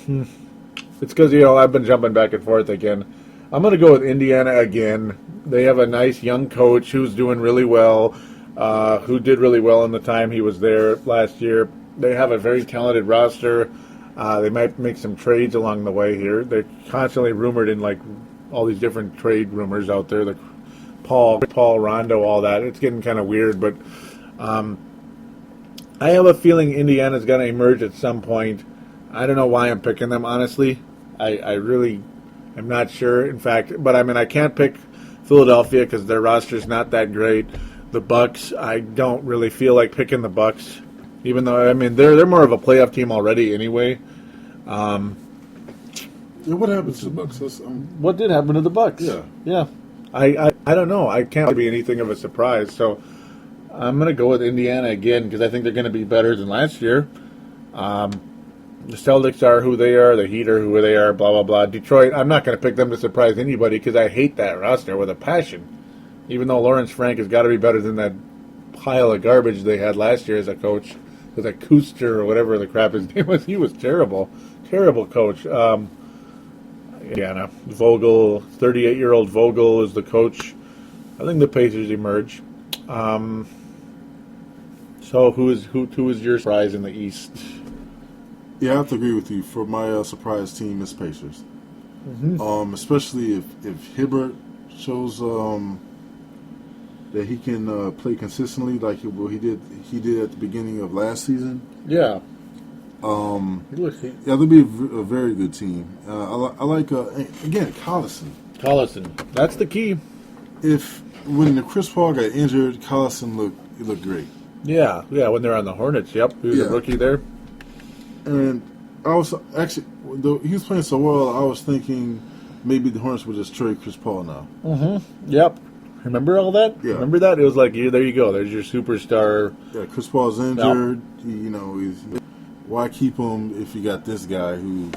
It's because I've been jumping back and forth again. I'm going to go with Indiana again. They have a nice young coach who's doing really well. Who did really well in the time he was there last year. They have a very talented roster. They might make some trades along the way here. They're constantly rumored in like all these different trade rumors out there. Like Paul, Rondo, all that. It's getting kind of weird, but I have a feeling Indiana's going to emerge at some point. I don't know why I'm picking them, honestly. I really am not sure. In fact, but I can't pick Philadelphia because their roster's not that great. The Bucks, I don't really feel like picking the Bucks, even though they're more of a playoff team already anyway. What happened to the Bucks? What did happen to the Bucks? Yeah. I don't know. I can't be anything of a surprise. So I'm going to go with Indiana again because I think they're going to be better than last year. The Celtics are who they are. The Heat are who they are. Blah blah blah. Detroit, I'm not going to pick them to surprise anybody because I hate that roster with a passion. Even though Lawrence Frank has got to be better than that pile of garbage they had last year as a coach, with a Kuster or whatever the crap his name was. He was terrible coach. Vogel, 38-year-old Vogel is the coach. I think the Pacers emerge. So who is your surprise in the East? Yeah, I have to agree with you. For my surprise team, it's Pacers. Mm-hmm. Especially if Hibbert shows that he can play consistently like he did at the beginning of last season. Yeah. They'll be a very good team. I like again Collison. That's the key. When the Chris Paul got injured, Collison looked great. Yeah. When they're on the Hornets, yep, he was a rookie there. And I was actually, though he was playing so well, I was thinking maybe the Hornets would just trade Chris Paul now. Mm-hmm. Yep. Remember all that? Yeah. Remember that? It was like, there you go. There's your superstar. Yeah, Chris Paul's injured. Yep. Why keep him if you got this guy who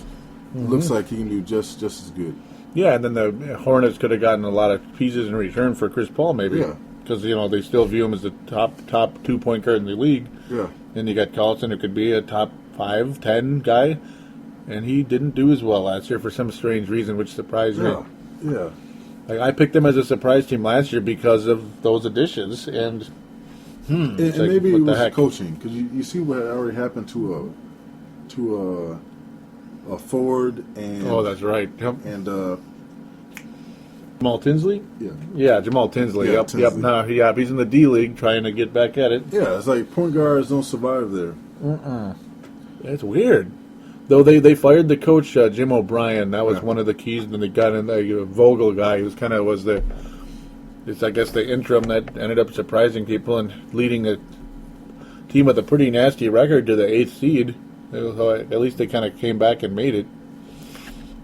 looks like he can do just as good? Yeah, and then the Hornets could have gotten a lot of pieces in return for Chris Paul, maybe. Yeah. Because, they still view him as the top 2-point guard in the league. Yeah. And you got Collison, who could be a top 5, 10 guy. And he didn't do as well last year for some strange reason, which surprised me. Yeah. Like, I picked them as a surprise team last year because of those additions. And maybe it was coaching. Because you see what already happened to a forward and... Oh, that's right. Yep. And... Jamal Tinsley? Yeah, Jamal Tinsley. Yeah, Yep. Tinsley. Yep. No, he's in the D League trying to get back at it. Yeah, it's like point guards don't survive there. It's weird. Though they fired the coach, Jim O'Brien. That was one of the keys. And they got in the Vogel guy. He was the interim that ended up surprising people and leading a team with a pretty nasty record to the 8th seed. At least they kind of came back and made it.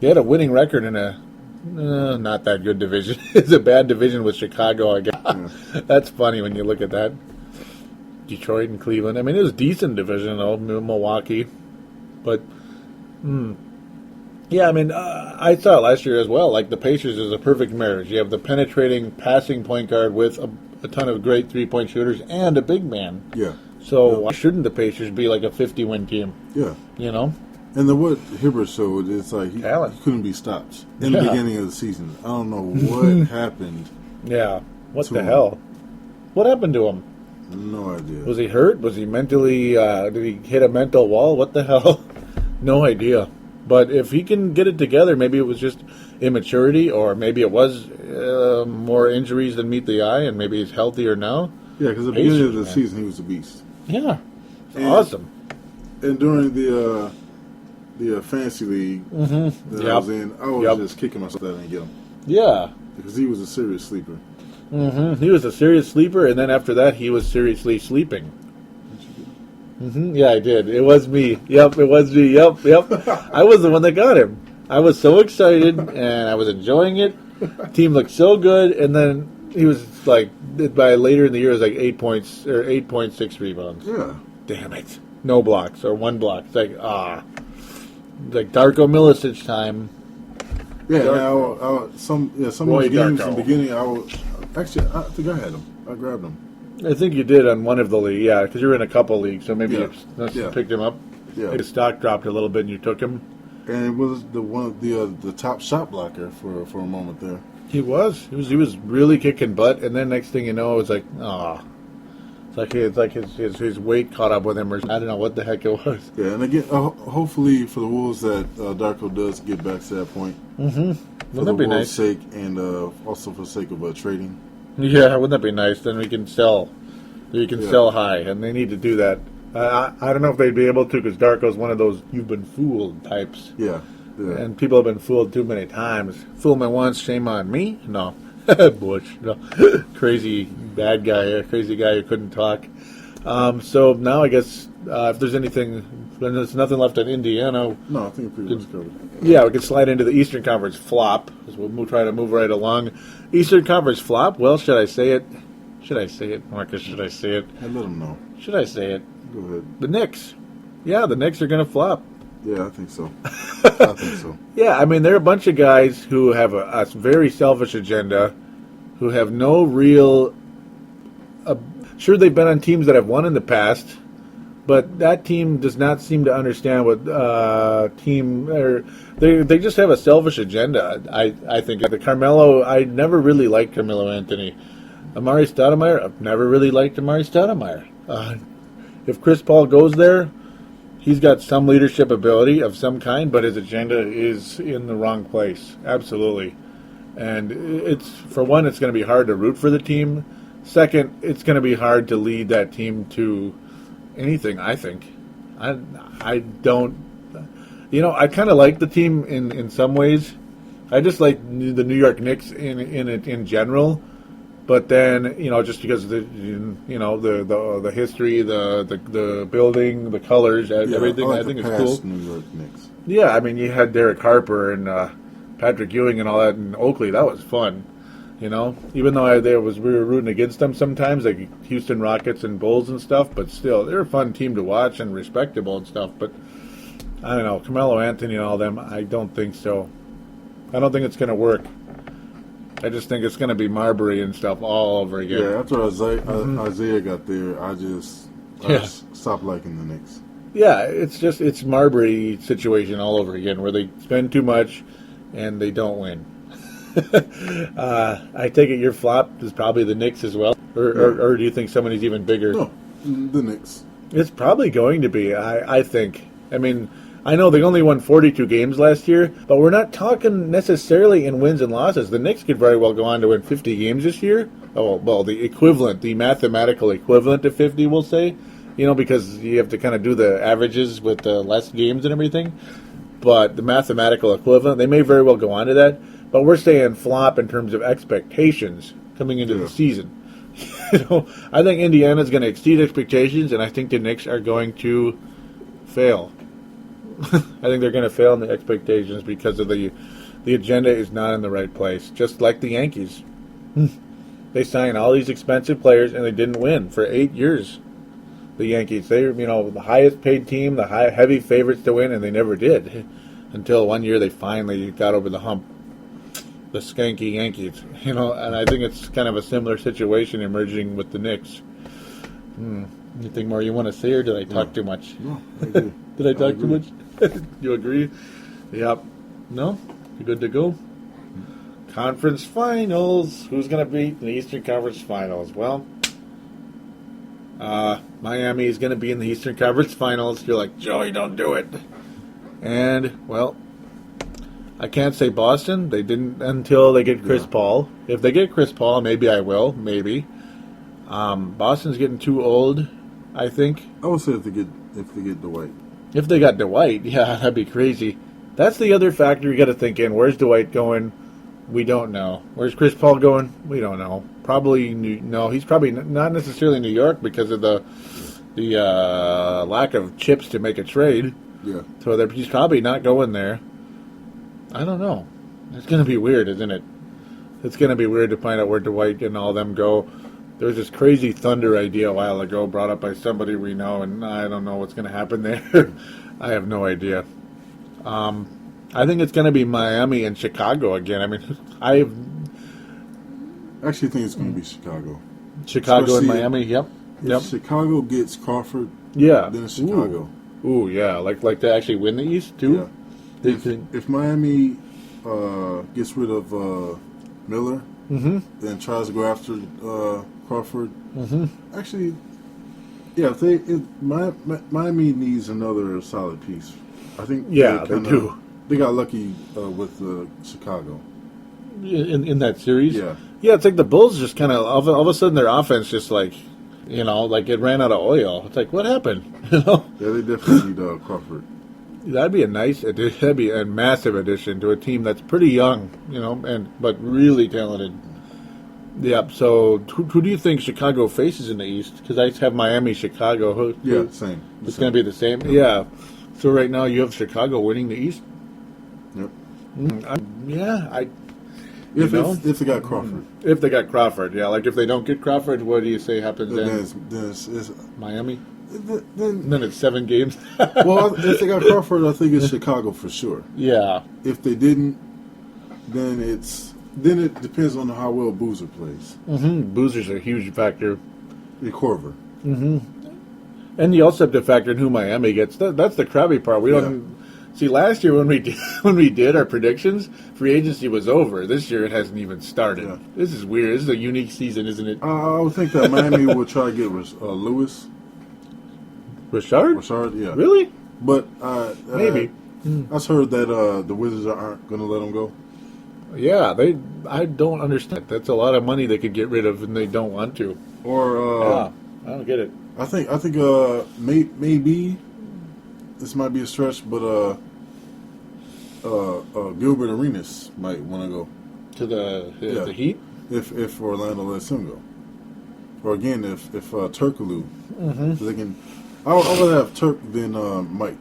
They had a winning record in a not that good division. It's a bad division with Chicago, I guess. Yeah. That's funny when you look at that. Detroit and Cleveland. It was a decent division, though. Milwaukee. But, I thought last year as well, like the Pacers is a perfect marriage. You have the penetrating passing point guard with a ton of great three-point shooters and a big man. Yeah. So why shouldn't the Pacers be like a 50-win team? Yeah. And what Hibbert showed, it's like he Talent. couldn't be stopped in the beginning of the season. I don't know what happened. Yeah. What to the him. hell? What happened to him? No idea. Was he hurt? Was he mentally, did he hit a mental wall? What the hell? No idea. But if he can get it together, maybe it was just immaturity, or maybe it was more injuries than meet the eye, and maybe he's healthier now. Yeah, because at the beginning of the season, he was a beast. Yeah. And, Awesome. And during the fantasy league that I was in, I was just kicking myself that I didn't get him. Yeah. Because he was a serious sleeper. He was a serious sleeper, and then after that, he was seriously sleeping. Yeah, I did. It was me. Yep, it was me. Yep. I was the one that got him. I was so excited, and I was enjoying it. Team looked so good, and then he was like, by later in the year, it was like 8 points or 8.6 rebounds. Yeah. Damn it. No blocks or one block. It's like, It's like Darko Milicic time. Yeah, some of those games in the beginning, I think I had him. I grabbed him. I think you did on one of the leagues, yeah, because you're in a couple leagues, so maybe you picked him up. Yeah. His stock dropped a little bit, and you took him. And it was the top shot blocker for a moment there. He was really kicking butt, and then next thing you know, it was like, it's like his weight caught up with him, or I don't know what the heck it was. Yeah, and again, hopefully for the Wolves that Darko does get back to that point. Mm-hmm. For the Wolves' sake, and also for the sake of trading. Yeah, wouldn't that be nice? Then we can sell. You can sell high, and they need to do that. I don't know if they'd be able to, because Darko's one of those "you've been fooled" types. Yeah. And people have been fooled too many times. Fool me once, shame on me? No. Butch. No. Crazy bad guy, crazy guy who couldn't talk. So now I guess if there's anything, then there's nothing left in Indiana. No, I think pretty much covered. Yeah, we could slide into the Eastern Conference flop, because we'll try to move right along. Eastern Conference flop? Well, should I say it? Marcus, should I say it? I let them know. Should I say it? Go ahead. The Knicks. Yeah, the Knicks are going to flop. Yeah, I think so. I think so. Yeah, I mean, they're a bunch of guys who have a very selfish agenda, who have no real... sure, they've been on teams that have won in the past, but that team does not seem to understand what they just have a selfish agenda. I think the Carmelo. I never really liked Carmelo Anthony. Amari Stoudemire. I've never really liked Amari Stoudemire. If Chris Paul goes there, he's got some leadership ability of some kind, but his agenda is in the wrong place. Absolutely, and it's going to be hard to root for the team. Second, it's going to be hard to lead that team to anything, I think. I don't... I kind of like the team in some ways. I just like the New York Knicks in general. But then, just because of the history, the building, the colors, everything, I think it's cool. New York Knicks. Yeah, I mean, you had Derek Harper and Patrick Ewing and all that in Oakley. That was fun. Even though we were rooting against them sometimes, like Houston Rockets and Bulls and stuff, but still, they're a fun team to watch and respectable and stuff. But I don't know, Carmelo Anthony and all them, I don't think so. I don't think it's going to work. I just think it's going to be Marbury and stuff all over again. Yeah, after Isaiah got there, I just stopped liking the Knicks. Yeah, it's Marbury situation all over again, where they spend too much and they don't win. I take it your flop is probably the Knicks as well, or do you think somebody's even bigger? No, the Knicks. It's probably going to be. I think. I mean, I know they only won 42 games last year, but we're not talking necessarily in wins and losses. The Knicks could very well go on to win 50 games this year. Oh, well, the mathematical equivalent to 50, we'll say, because you have to kind of do the averages with the less games and everything. But the mathematical equivalent, they may very well go on to that. But we're saying flop in terms of expectations coming into the season. I think Indiana's going to exceed expectations, and I think the Knicks are going to fail. I think they're going to fail in the expectations because of the agenda is not in the right place. Just like the Yankees, they signed all these expensive players and they didn't win for 8 years. The Yankees, they're the highest paid team, the heavy favorites to win, and they never did until one year they finally got over the hump. The skanky Yankees, and I think it's kind of a similar situation emerging with the Knicks. Anything more you want to say, or did I talk too much? No, I agree. Did I talk too much? You agree? Yep. No? You good to go? Conference Finals. Who's going to beat in the Eastern Conference Finals? Well, Miami is going to be in the Eastern Conference Finals. You're like, Joey, don't do it. And, well, I can't say Boston. They didn't until they get Chris Paul. If they get Chris Paul, maybe I will. Maybe. Boston's getting too old, I think. I would say if they get Dwight. If they got Dwight, yeah, that'd be crazy. That's the other factor you got to think in. Where's Dwight going? We don't know. Where's Chris Paul going? We don't know. Probably no. He's probably not necessarily New York because of the lack of chips to make a trade. Yeah. So he's probably not going there. I don't know. It's going to be weird, isn't it? It's going to be weird to find out where Dwight and all them go. There was this crazy Thunder idea a while ago brought up by somebody we know, and I don't know what's going to happen there. I have no idea. I think it's going to be Miami and Chicago again. I mean, I actually think it's going to be Chicago. Chicago and Miami, yep. If Chicago gets Crawford, yeah, then it's Chicago. Ooh, yeah, like to actually win the East too. Yeah. If Miami gets rid of Miller, then tries to go after Crawford, actually, yeah, Miami needs another solid piece. I think. Yeah, they do. They got lucky with Chicago in that series. Yeah, yeah. It's like the Bulls just kind of all of a sudden their offense just like like it ran out of oil. It's like what happened? Yeah, they definitely need Crawford. That'd be a nice addition. That'd be a massive addition to a team that's pretty young, but really talented. Yep. So who do you think Chicago faces in the East? Because I have Miami, Chicago. Same. It's going to be the same. Yeah. So right now you have Chicago winning the East. Yep. If they got Crawford. If they got Crawford, yeah. Like if they don't get Crawford, what do you say happens then? It's Miami. Then it's 7 games. Well, if they got Crawford, I think it's Chicago for sure. Yeah. If they didn't, then it depends on how well Boozer plays. Boozer's a huge factor. The Corver. And you also have to factor in who Miami gets. That's the crabby part. We don't see. Last year when we did our predictions, free agency was over. This year it hasn't even started. Yeah. This is weird. This is a unique season, isn't it? I would think that Miami would try to get Lewis. Richard, yeah. Really? But maybe. I've heard that the Wizards aren't going to let him go. Yeah, I don't understand. That's a lot of money they could get rid of, and they don't want to. Or I don't get it. I think maybe this might be a stretch, but Gilbert Arenas might want to go To the Heat? If Orlando lets him go. Or again, if Turkoglu. They can. I would rather have Turk than Mike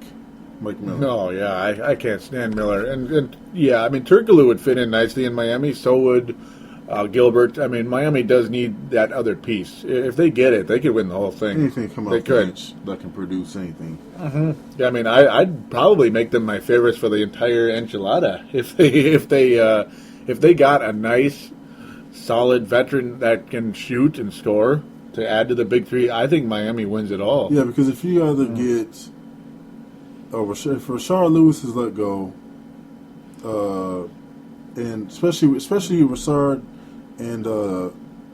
Miller. No, yeah, I can't stand Miller. And yeah, I mean, Turkoglu would fit in nicely in Miami. So would Gilbert. I mean, Miami does need that other piece. If they get it, they could win the whole thing. Anything come off the bench that can produce anything. Yeah, I mean, I'd probably make them my favorites for the entire enchilada if they got a nice, solid veteran that can shoot and score to add to the big three. I think Miami wins it all. Yeah, because if you either get if Rashard Lewis is let go, and especially Rashard and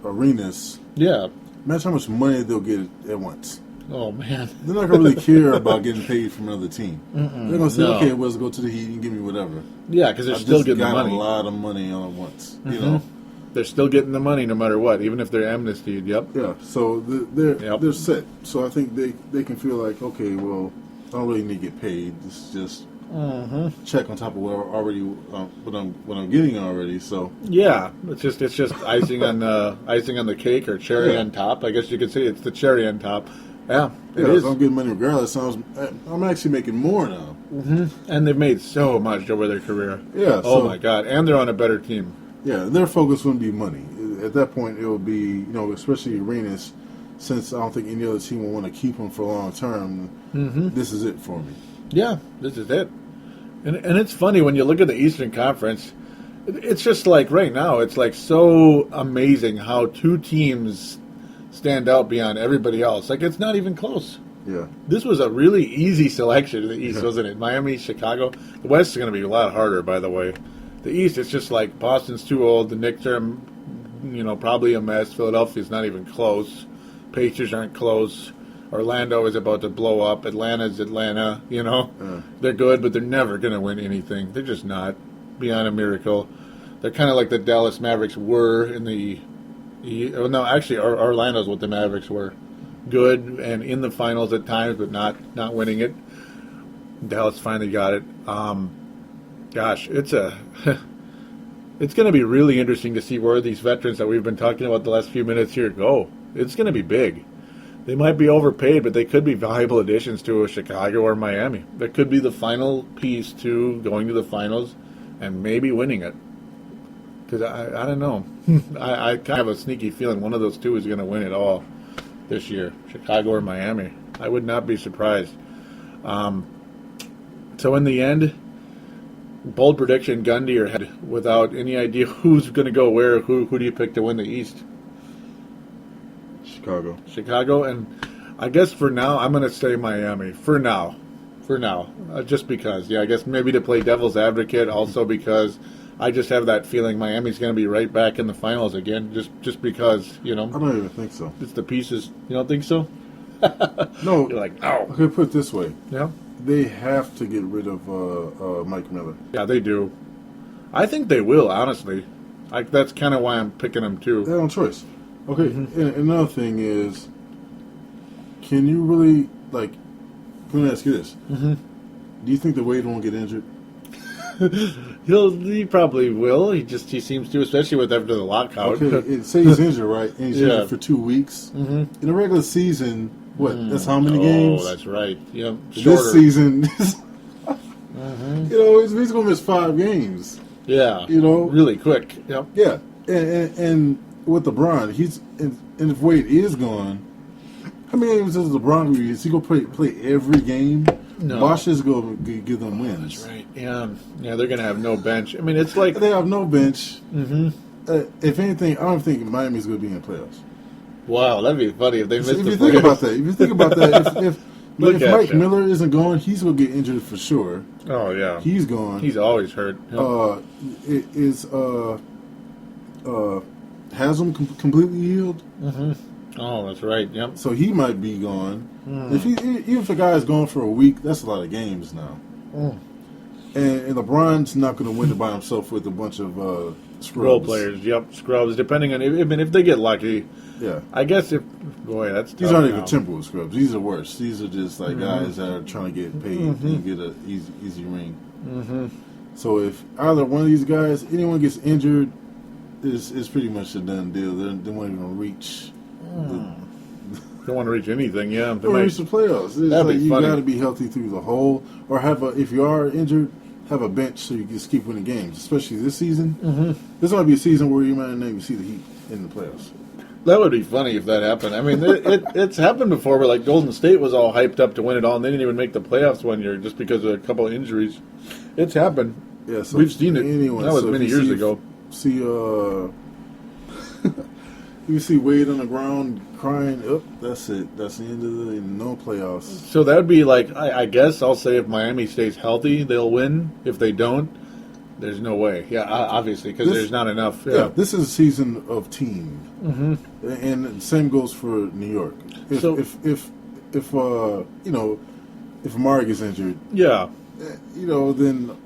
Arenas. Yeah. Imagine how much money they'll get at once. Oh, man. They're not going to really care about getting paid from another team. They're going to say, okay, well, let's go to the Heat and give me whatever. Yeah, because they're still getting the money. a lot of money all at once, you know. They're still getting the money no matter what, even if they're amnestied. Yep. Yeah, so they're set. So I think they can feel like, okay, well, I don't really need to get paid. It's just check on top of what I'm getting already. So yeah, it's just icing on the cake or cherry on top. I guess you could say it's the cherry on top. Yeah, it is. I'm getting money regardless. I'm actually making more now. And they've made so much over their career. Yeah. Oh my God, and they're on a better team. Yeah, their focus wouldn't be money. At that point, it would be, especially Arenas, since I don't think any other team will want to keep him for long term. This is it for me. Yeah, this is it. And it's funny when you look at the Eastern Conference. It's just like right now, it's like so amazing how two teams stand out beyond everybody else. Like it's not even close. Yeah. This was a really easy selection in the East, wasn't it? Miami, Chicago. The West is going to be a lot harder, by the way. The East, it's just like Boston's too old. The Knicks are, probably a mess. Philadelphia's not even close. Pacers aren't close. Orlando is about to blow up. Atlanta's Atlanta, They're good, but they're never going to win anything. They're just not. Beyond a miracle. They're kind of like the Dallas Mavericks were in the... No, actually, Orlando's what the Mavericks were. Good and in the finals at times, but not winning it. Dallas finally got it. Gosh, it's it's going to be really interesting to see where these veterans that we've been talking about the last few minutes here go. It's going to be big. They might be overpaid, but they could be valuable additions to a Chicago or Miami. That could be the final piece to going to the finals and maybe winning it. Because I don't know. I kind of have a sneaky feeling one of those two is going to win it all this year, Chicago or Miami. I would not be surprised. So in the end, bold prediction, Gundy or head, without any idea who's going to go where. Who do you pick to win the East? Chicago, and I guess for now I'm going to say Miami. For now, just because. Yeah, I guess maybe to play devil's advocate, also because I just have that feeling Miami's going to be right back in the finals again, just because, I don't even think so. It's the pieces. You don't think so? No. You're like, no. Okay, put it this way. Yeah. They have to get rid of Mike Miller. Yeah, they do. I think they will, honestly. That's kind of why I'm picking them, too. They have no choice. Okay, and another thing is, can you really, let me ask you this. Mm-hmm. Do you think the Wade won't get injured? He probably will. He seems to, especially after the lockout. Okay, say he's injured, right? And he's injured for 2 weeks. Mm-hmm. In a regular season, that's how many games? Oh, that's right. Yeah, this season, he's going to miss 5 games. Yeah, really quick. Yep. Yeah, and with LeBron, and if Wade is gone, how many games does LeBron is he going to play every game? No. Bosh is going to give them wins. That's right. Yeah, they're going to have no bench. I mean, it's like they have no bench. Mm-hmm. If anything, I don't think Miami's going to be in the playoffs. Wow, that'd be funny if they missed the playoffs. If you think about that, if Mike Miller isn't gone, he's going to get injured for sure. Oh yeah, he's gone. He's always hurt. Haslam completely healed? Mm-hmm. Oh, that's right. Yep. So he might be gone. Even if a guy's gone for a week, that's a lot of games now. And LeBron's not going to win it by himself with a bunch of scrubs. Role players. Yep, scrubs. Depending on if they get lucky. Yeah. I guess that's tough. These aren't even Timberwolves scrubs. These are worse. These are just like guys that are trying to get paid and get an easy ring. Mm-hmm. So if either one of these guys, anyone gets injured, it's pretty much a done deal. They won't even reach. Don't want to reach anything. Yeah, they might reach the playoffs. It's that'd like be you funny. got to be healthy through the whole, or if you are injured, have a bench so you can just keep winning games. Especially this season. Mm-hmm. This might be a season where you might not even see the Heat in the playoffs. That would be funny if that happened. I mean, it's happened before, where like Golden State was all hyped up to win it all, and they didn't even make the playoffs one year just because of a couple of injuries. It's happened. Yeah, so we've seen it. Anyway, that was many years ago. You see Wade on the ground crying. Oh, that's it. That's the end of no playoffs. So that would be like, I guess I'll say if Miami stays healthy, they'll win. If they don't, there's no way. Yeah, obviously, because there's not enough. Yeah, this is a season of team, and the same goes for New York. If Amari gets injured, then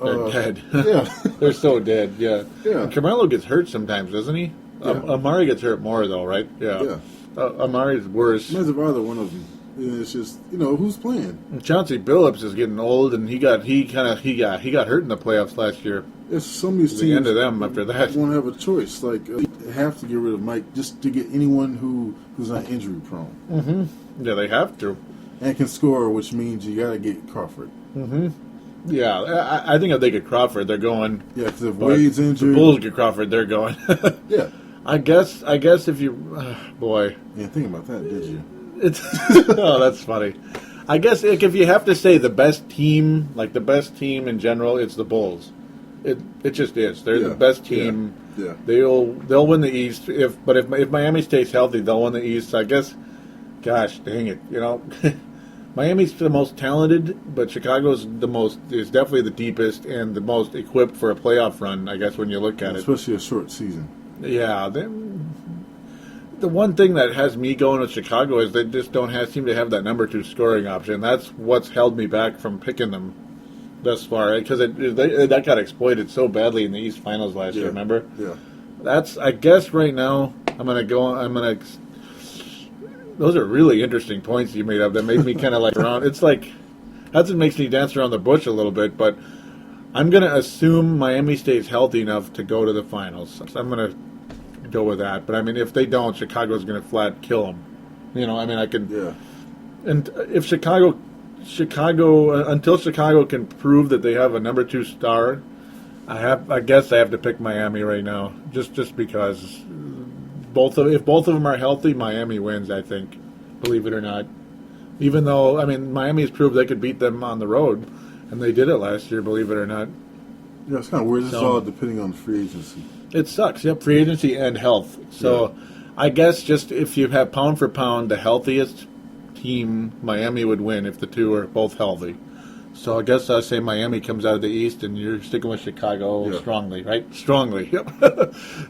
they're dead. Yeah, they're so dead. Yeah, yeah. And Carmelo gets hurt sometimes, doesn't he? Yeah. Amari gets hurt more though, right? Yeah. Amari's worse. Imagine if either one of them. It's just who's playing. And Chauncey Billups is getting old, and he got hurt in the playoffs last year. It's some of these teams. The end of them after that won't have a choice. Like they have to get rid of Mike just to get anyone who's not injury prone. Mm-hmm. Yeah, they have to. And can score, which means you got to get Crawford. Mm-hmm. Yeah, I think if they get Crawford, they're going. Yeah, because if Wade's injured, the Bulls get Crawford, they're going. Yeah. I guess if you, boy. You didn't think about that, did you? Oh, that's funny. I guess if you have to say the best team, like the best team in general, it's the Bulls. It just is. They're the best team. Yeah. They'll win the East. If Miami stays healthy, they'll win the East. I guess. Gosh, dang it. Miami's the most talented, but Chicago's is definitely the deepest and the most equipped for a playoff run, I guess, when you look at it. Especially a short season. Yeah. The one thing that has me going with Chicago is they just don't seem to have that number 2 scoring option. That's what's held me back from picking them thus far, because that got exploited so badly in the East Finals last year, remember? Yeah. I guess right now, those are really interesting points you made up that make me kind of like around. It's like, that's what makes me dance around the bush a little bit, but I'm going to assume Miami stays healthy enough to go to the finals. So I'm going to go with that. But, I mean, if they don't, Chicago's going to flat kill them. I can... Yeah. And if Chicago, until Chicago can prove that they have a number 2 star, I guess I have to pick Miami right now, just because if both of them are healthy, Miami wins, I think, believe it or not. Even though, Miami's proved they could beat them on the road, and they did it last year, believe it or not. Yeah, it's kind of weird. It's all depending on the free agency. It sucks, yep, free agency and health. So I guess just if you have pound for pound the healthiest team, Miami would win if the two are both healthy. So I guess I say Miami comes out of the East, and you're sticking with Chicago strongly, right? Strongly, yep.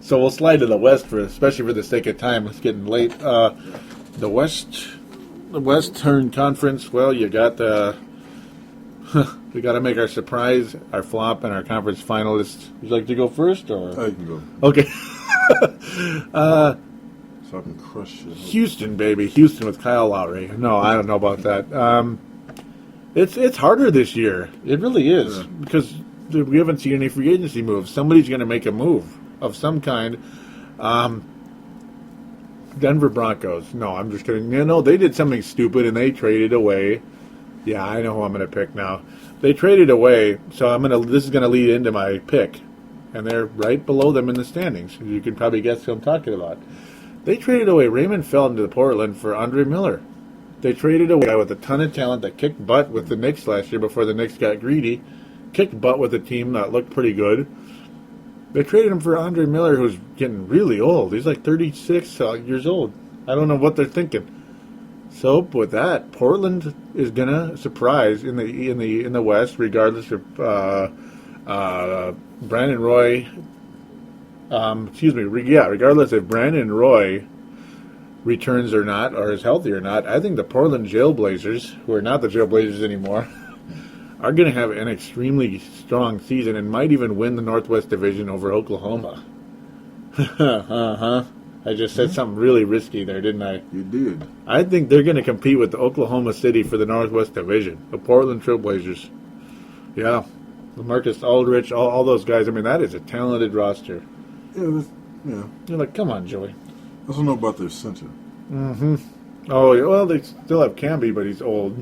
So we'll slide to the West, especially for the sake of time. It's getting late. The Western Conference, well, you got we got to make our surprise, our flop, and our conference finalists. Would you like to go first? Or? I can go. Okay. So I can crush you. Houston, baby. Houston with Kyle Lowry. No, I don't know about that. It's harder this year. It really is. Because we haven't seen any free agency moves. Somebody's going to make a move of some kind. Denver Broncos. No, I'm just kidding. No, they did something stupid, and they traded away. Yeah, I know who I'm going to pick now. They traded away, so this is going to lead into my pick. And they're right below them in the standings. You can probably guess who I'm talking about. They traded away Raymond Felton to Portland for Andre Miller. They traded away a guy with a ton of talent that kicked butt with the Knicks last year before the Knicks got greedy. Kicked butt with a team that looked pretty good. They traded him for Andre Miller, who's getting really old. He's like 36 years old. I don't know what they're thinking. So with that, Portland is gonna surprise in the West, regardless of Brandon Roy. Regardless if Brandon Roy returns or not, or is healthy or not, I think the Portland Jailblazers, who are not the Jailblazers anymore, are going to have an extremely strong season and might even win the Northwest Division over Oklahoma. I just said something really risky there, didn't I? You did. I think they're going to compete with Oklahoma City for the Northwest Division, the Portland Trailblazers. Yeah, Marcus Aldridge, all those guys. That is a talented roster. Yeah. You're like, come on, Joey. I don't know about their center. Mm-hmm. Oh, well, they still have Camby, but he's old.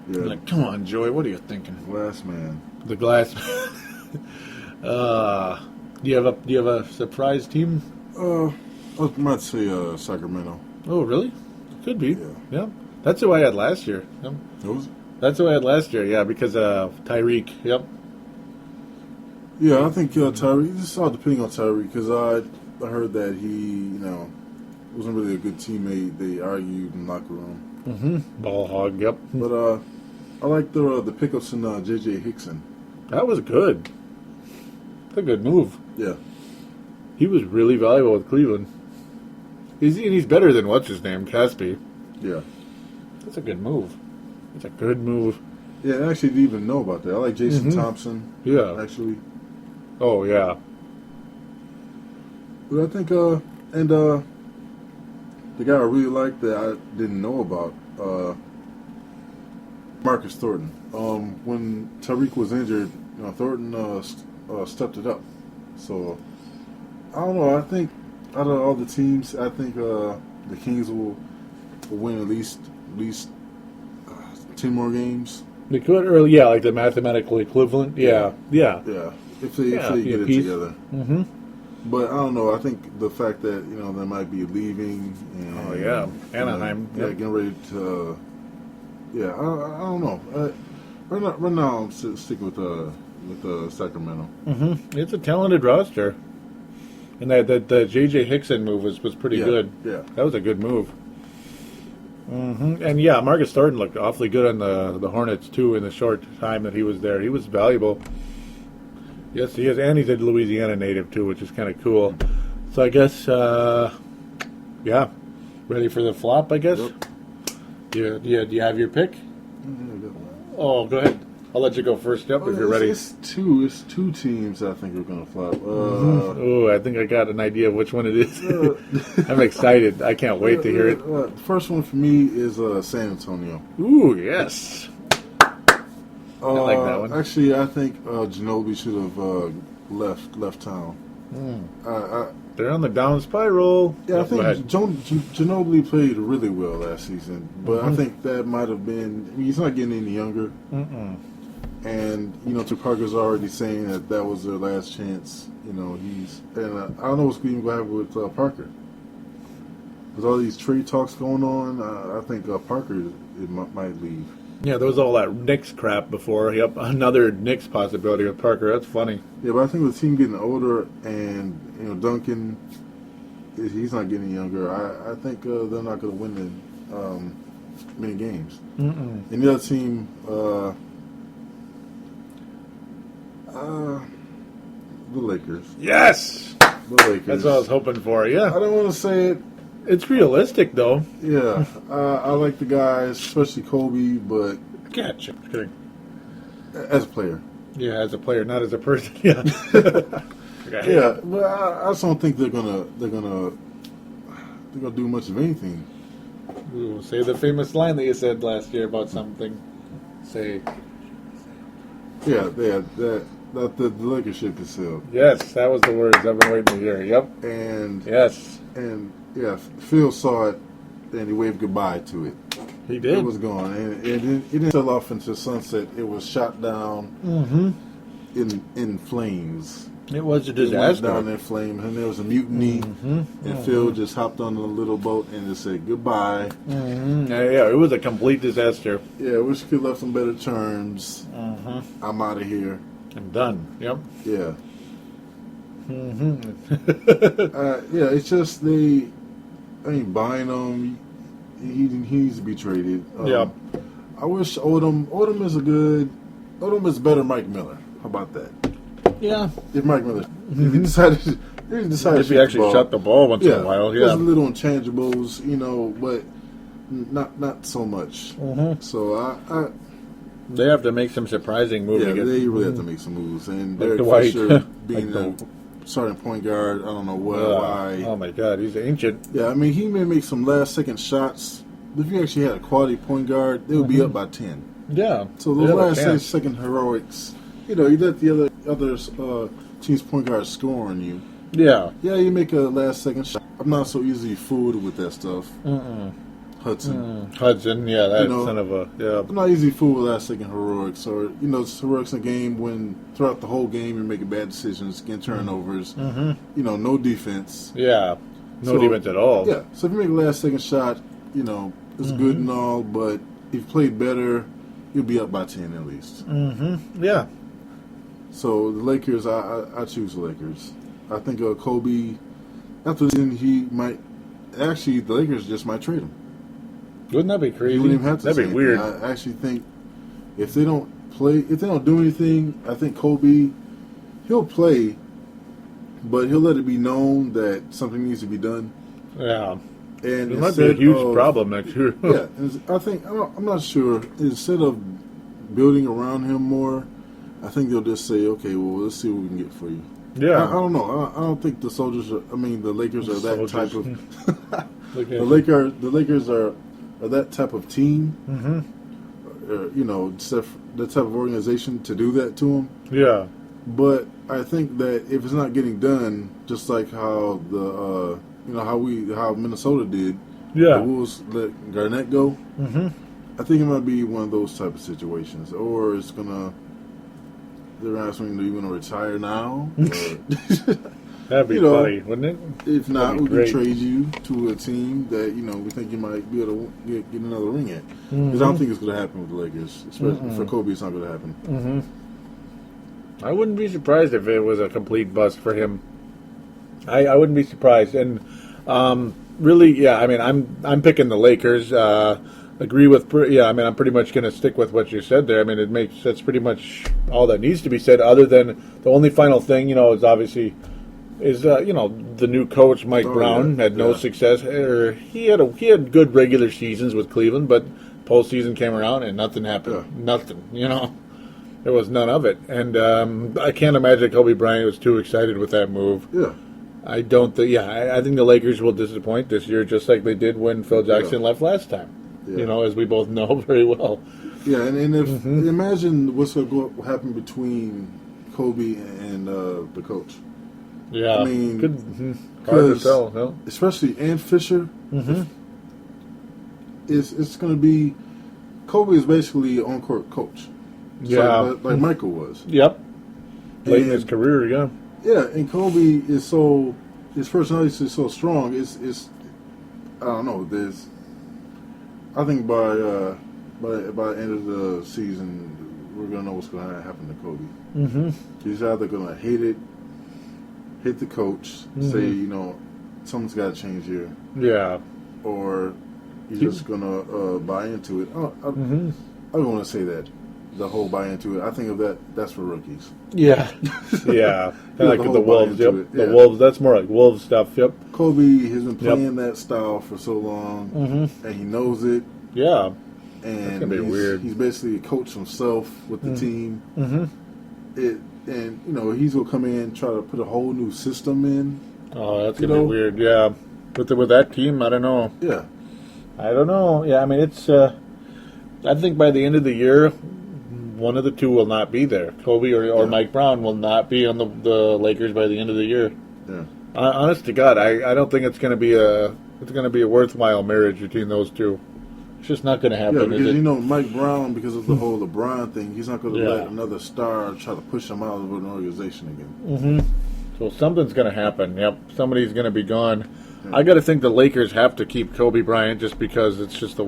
Yeah. You're like, come on, Joey, what are you thinking? Glass man. The glass man. Do you have a surprise team? I might say Sacramento. Oh, really? Could be. Yeah. That's who I had last year. Yep. That's who I had last year, yeah, because of Tyreek. Yep. Yeah, I think Tyreek, this is all depending on Tyreek, because I heard that he, wasn't really a good teammate. They argued in the locker room. Mm-hmm. Ball hog, yep. But I like the pickups in J.J. Hickson. That was good. That's a good move. Yeah. He was really valuable with Cleveland. He's better than what's-his-name, Caspi. Yeah. That's a good move. That's a good move. Yeah, I actually didn't even know about that. I like Jason Thompson. Yeah. Actually. Oh, yeah. But I think, the guy I really like that I didn't know about, Marcus Thornton. When Tyreek was injured, Thornton stepped it up. So, I don't know. I think out of all the teams, I think the Kings will win at least 10 more games. They could, or like the mathematical equivalent. Yeah. If they get it together. Mm-hmm. But I don't know. I think the fact that they might be leaving. And, Anaheim. Getting ready to. I don't know. Right now, I'm sticking with Sacramento. Mm-hmm. It's a talented roster, and the J.J. Hickson move was pretty good. Yeah, that was a good move. And yeah, Marcus Thornton looked awfully good on the Hornets too in the short time that he was there. He was valuable. Yes, he is, and he's a Louisiana native too, which is kind of cool. So I guess, yeah, ready for the flop, I guess. Yep. Do you have your pick? Oh, go ahead. I'll let you go first up if you're ready. It's two teams I think are going to flop. Oh, I think I got an idea of which one it is. I'm excited. I can't wait to hear it. The first one for me is San Antonio. Ooh, yes. I like that one. Actually, I think Ginobili should have left town. They're on the down spiral. Yeah, I think Ginobili played really well last season, but I think that might have been. I mean, he's not getting any younger. And Tupaca's already saying that was their last chance. I don't know what's even going to happen with Parker. With all these trade talks going on, I think Parker might leave. Yeah, there was all that Knicks crap before. Yep, another Knicks possibility with Parker. That's funny. Yeah, but I think with the team getting older and Duncan, he's not getting younger. I think they're not going to win many games. And the other team, the Lakers. Yes! The Lakers. That's what I was hoping for, yeah. I don't want to say it. It's realistic, though. Yeah. I like the guys, especially Kobe, but... Gotcha. Kidding. As a player. Yeah, as a player, not as a person. Yeah. Yeah, but I just don't think they're gonna do much of anything. Ooh, say the famous line that you said last year about something. Say... Yeah, the Lakers ship is sailed. Yes, that was the words I've been waiting to hear. Yep. And yeah, Phil saw it and he waved goodbye to it. He did. It was gone, and it didn't sail off into sunset. It was shot down in flames. It was a It disaster. went down in flames, and there was a mutiny. And Phil just hopped on a little boat and just said goodbye. Yeah, it was a complete disaster. Yeah, wish we could have left on better terms. I'm out of here. I'm done. Yep. Yeah. Yeah, it's just they. I mean, buying him, he needs to be traded. Yeah. I wish Odom is better Mike Miller. How about that? Yeah. If Mike Miller, if he decided If he actually shot the ball once in a while, there's yeah. a little intangibles, but not so much. So I They have to make some surprising moves. yeah, they really have to make some moves. And Like Derek Dwight. Fisher being Like a starting point guard, I don't know why. Oh my God, he's ancient. Yeah, I mean, he may make some last-second shots. But if you actually had a quality point guard, they would be up by 10. Yeah. So those last-second heroics, you let the other team's point guard score on you. Yeah. Yeah, you make a last-second shot. I'm not so easily fooled with that stuff. Hudson. Hudson, yeah, that son of a... Yeah. I'm not easily fooled with last-second heroics. Or, heroics in a game when throughout the whole game you're making bad decisions, getting turnovers. No defense. Yeah. No defense at all. Yeah, so if you make a last-second shot, it's good and all, but if you played better, you'll be up by 10 at least. Yeah. So the Lakers, I choose the Lakers. I think Kobe, after the season, he might... Actually, the Lakers just might trade him. Wouldn't that be crazy? You wouldn't even have to That'd be weird. I actually think if they don't do anything, I think Kobe, he'll play, but he'll let it be known that something needs to be done. Yeah. And it might be a huge problem next year. Yeah, I think, I'm not sure, instead of building around him more, I think they'll just say, okay, well, let's see what we can get for you. Yeah. I don't know. I don't think the Lakers are that type of... the Lakers are that type of team, the type of organization to do that to them. Yeah. But I think that if it's not getting done, just like how how Minnesota did, Yeah. the Wolves let Garnett go. I think it might be one of those type of situations, or it's gonna. They're asking, do you want to retire now? That'd be funny, wouldn't it? If not, we great. can trade you to a team that we think you might be able to get another ring at. Because I don't think it's going to happen with the Lakers, especially for Kobe. It's not going to happen. I wouldn't be surprised if it was a complete bust for him. I wouldn't be surprised, and really, yeah. I mean, I'm picking the Lakers. Agree with, yeah. I mean, I'm pretty much going to stick with what you said there. I mean, that's pretty much all that needs to be said. Other than the only final thing, is obviously the new coach Mike Brown had no success. Or he had good regular seasons with Cleveland, but postseason came around and nothing happened. Yeah. Nothing. There was none of it. And I can't imagine Kobe Bryant was too excited with that move. Yeah. I don't think. Yeah, I think the Lakers will disappoint this year, just like they did when Phil Jackson left last time. Yeah. As we both know very well. Yeah, and if imagine what's going to happen between Kobe and the coach. Yeah, I mean, hard to tell. No? Especially Ant Fisher. It's going to be Kobe is basically an on-court coach. Like Michael was. Yep. Late in his career, yeah. Yeah, and Kobe is his personality is so strong. It's I don't know. I think by the end of the season, we're gonna know what's gonna happen to Kobe. He's either gonna hit the coach, say something's got to change here, or he's just gonna buy into it. I don't want to say that. The whole buy into it. I think of that's for rookies. Yeah. Kind of like the Wolves. Yep. Yeah. The Wolves. That's more like Wolves stuff. Yep. Kobe has been playing that style for so long, and he knows it. Yeah. And that's gonna be weird. He's basically a coach himself with the team. He's gonna come in and try to put a whole new system in. Oh, that's gonna be weird. Yeah. With that team, I don't know. Yeah. I don't know. Yeah. I mean, it's. I think by the end of the year, one of the two will not be there. Kobe or Mike Brown will not be on the Lakers by the end of the year. Yeah. Honest to God, I don't think it's going to be a worthwhile marriage between those two. It's just not going to happen. Yeah, because Mike Brown, because of the whole LeBron thing, he's not going to let another star try to push him out of an organization again. So something's going to happen. Yep, somebody's going to be gone. Yeah. I got to think the Lakers have to keep Kobe Bryant just because it's just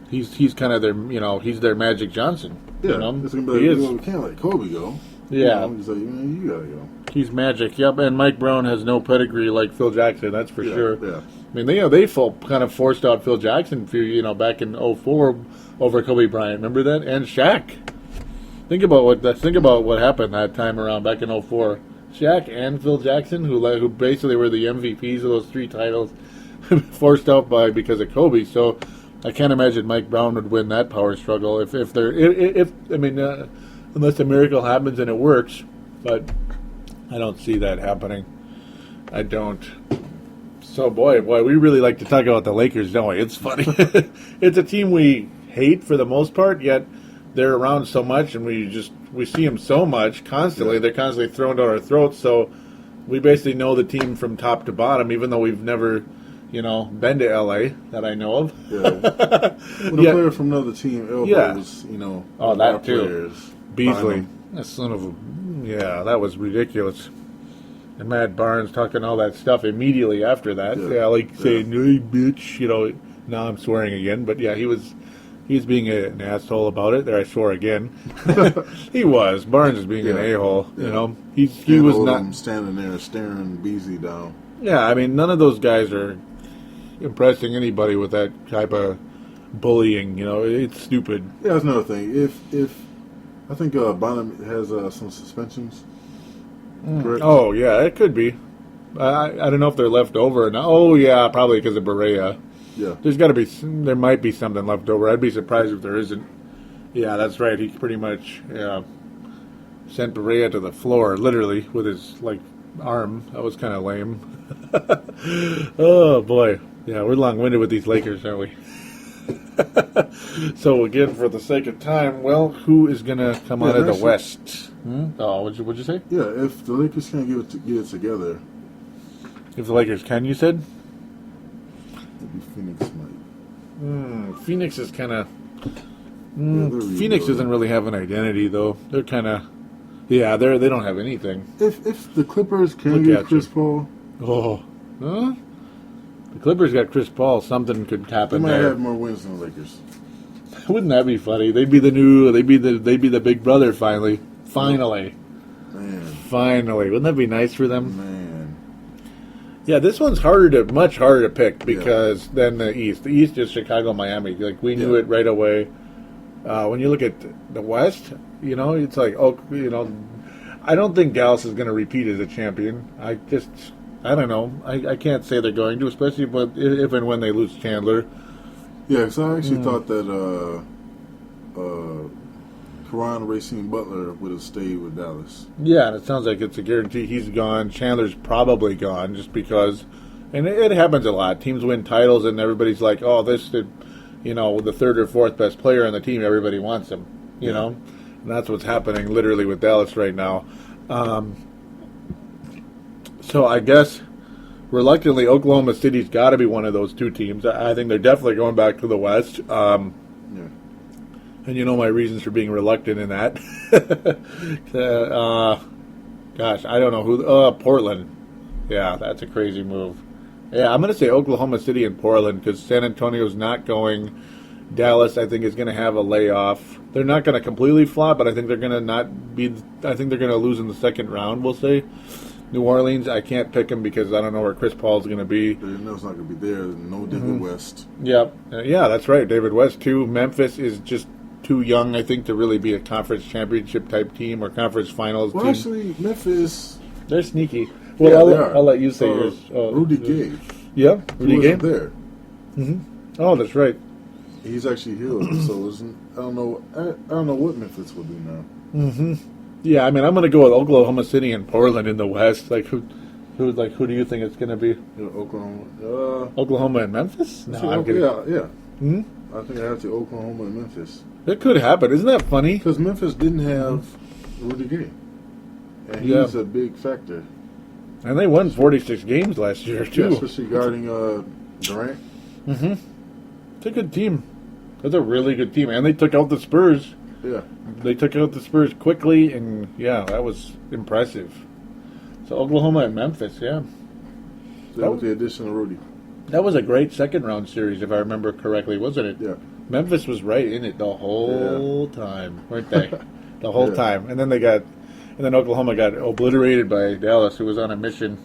He's kind of their, he's their Magic Johnson. Yeah, it's gonna be we can't let Kobe go. Yeah, he's like, you gotta go. He's Magic. Yep, and Mike Brown has no pedigree like Phil Jackson. That's for sure. Yeah. I mean, they kind of forced out Phil Jackson back in 2004 over Kobe Bryant. Remember that? And Shaq. Think about what happened that time around back in 2004. Shaq and Phil Jackson, who basically were the MVPs of those three titles, forced out because of Kobe. So. I can't imagine Mike Brown would win that power struggle unless a miracle happens and it works, but I don't see that happening. I don't. So boy, we really like to talk about the Lakers, don't we? It's funny. It's a team we hate for the most part, yet they're around so much and we see them so much constantly. They're constantly thrown down our throats, so we basically know the team from top to bottom, even though we've never been to LA that I know of. Yeah. When a player from another team elbows, oh, that too. Players, Beasley. That son of a... that was ridiculous. And Matt Barnes talking all that stuff immediately after that. Saying, hey, bitch, now I'm swearing again. But yeah, he was being an asshole about it. There I swore again. He was. Barnes is being an a-hole, He was not... standing there staring Beasley down. Yeah, I mean, none of those guys are impressing anybody with that type of bullying. It's stupid. Yeah, that's another thing. If I think Bonham has some suspensions. Correct? Oh yeah, it could be. I don't know if they're left over or not. Oh yeah, probably because of Berea. Yeah, there might be something left over. I'd be surprised if there isn't. Yeah, that's right. He pretty much sent Berea to the floor, literally with his arm. That was kind of lame. Oh boy. Yeah, we're long-winded with these Lakers, aren't we? So again, for the sake of time, who is going to come out of the West? Oh, what'd you say? Yeah, if the Lakers can't get it together. If the Lakers can, you said? Maybe Phoenix might. Phoenix is kind of... Phoenix doesn't really have an identity, though. They're kind of... Yeah, they don't have anything. If the Clippers can get Chris Paul... Oh. Huh? The Clippers got Chris Paul. Something could happen there. They might have more wins than the Lakers. Wouldn't that be funny? They'd be the big brother finally. Man. Finally. Wouldn't that be nice for them? Man. Yeah, this one's much harder to pick because than the East. The East is Chicago, Miami. Like we knew it right away. When you look at the West, it's like I don't think Dallas is going to repeat as a champion. I don't know. I can't say they're going to, especially if and when they lose Chandler. Yeah, because I actually thought that Karan Racine Butler would have stayed with Dallas. Yeah, and it sounds like it's a guarantee he's gone. Chandler's probably gone just because, and it happens a lot. Teams win titles and everybody's like, oh, the third or fourth best player on the team, everybody wants him, you know? And that's what's happening literally with Dallas right now. So I guess, reluctantly, Oklahoma City's got to be one of those two teams. I think they're definitely going back to the West. And you know my reasons for being reluctant in that. Gosh, I don't know who. Portland. Yeah, that's a crazy move. Yeah, I'm going to say Oklahoma City and Portland because San Antonio's not going. Dallas, I think, is going to have a layoff. They're not going to completely flop, but I think they're going to not be. I think they're going to lose in the second round, we'll say. New Orleans, I can't pick them because I don't know where Chris Paul's going to be. They know it's not going to be there. No David West. Yep. Yeah, that's right. David West, too. Memphis is just too young, I think, to really be a conference championship type team or conference finals team. Actually, Memphis, they're sneaky. Well, yeah, I'll let you say yours. Rudy Gay. Yeah, Rudy Gay there. Mm-hmm. Oh, that's right. He's actually healed, so I don't know what Memphis will do now. Mm-hmm. Yeah, I mean, I'm going to go with Oklahoma City and Portland in the West. Like who do you think it's going to be? Oklahoma and Memphis? No, I'm kidding. Yeah. Hmm? I think I have to Oklahoma and Memphis. It could happen. Isn't that funny? Because Memphis didn't have Rudy Gay, and he's a big factor. And they won 46 games last year too, especially guarding Durant. Mm-hmm. It's a good team. That's a really good team, and they took out the Spurs. Yeah. They took out the Spurs quickly, and that was impressive. So Oklahoma and Memphis, That was the addition of Rudy. That was a great second-round series, if I remember correctly, wasn't it? Yeah. Memphis was right in it the whole time, weren't they? The whole time. And then Oklahoma got obliterated by Dallas, who was on a mission.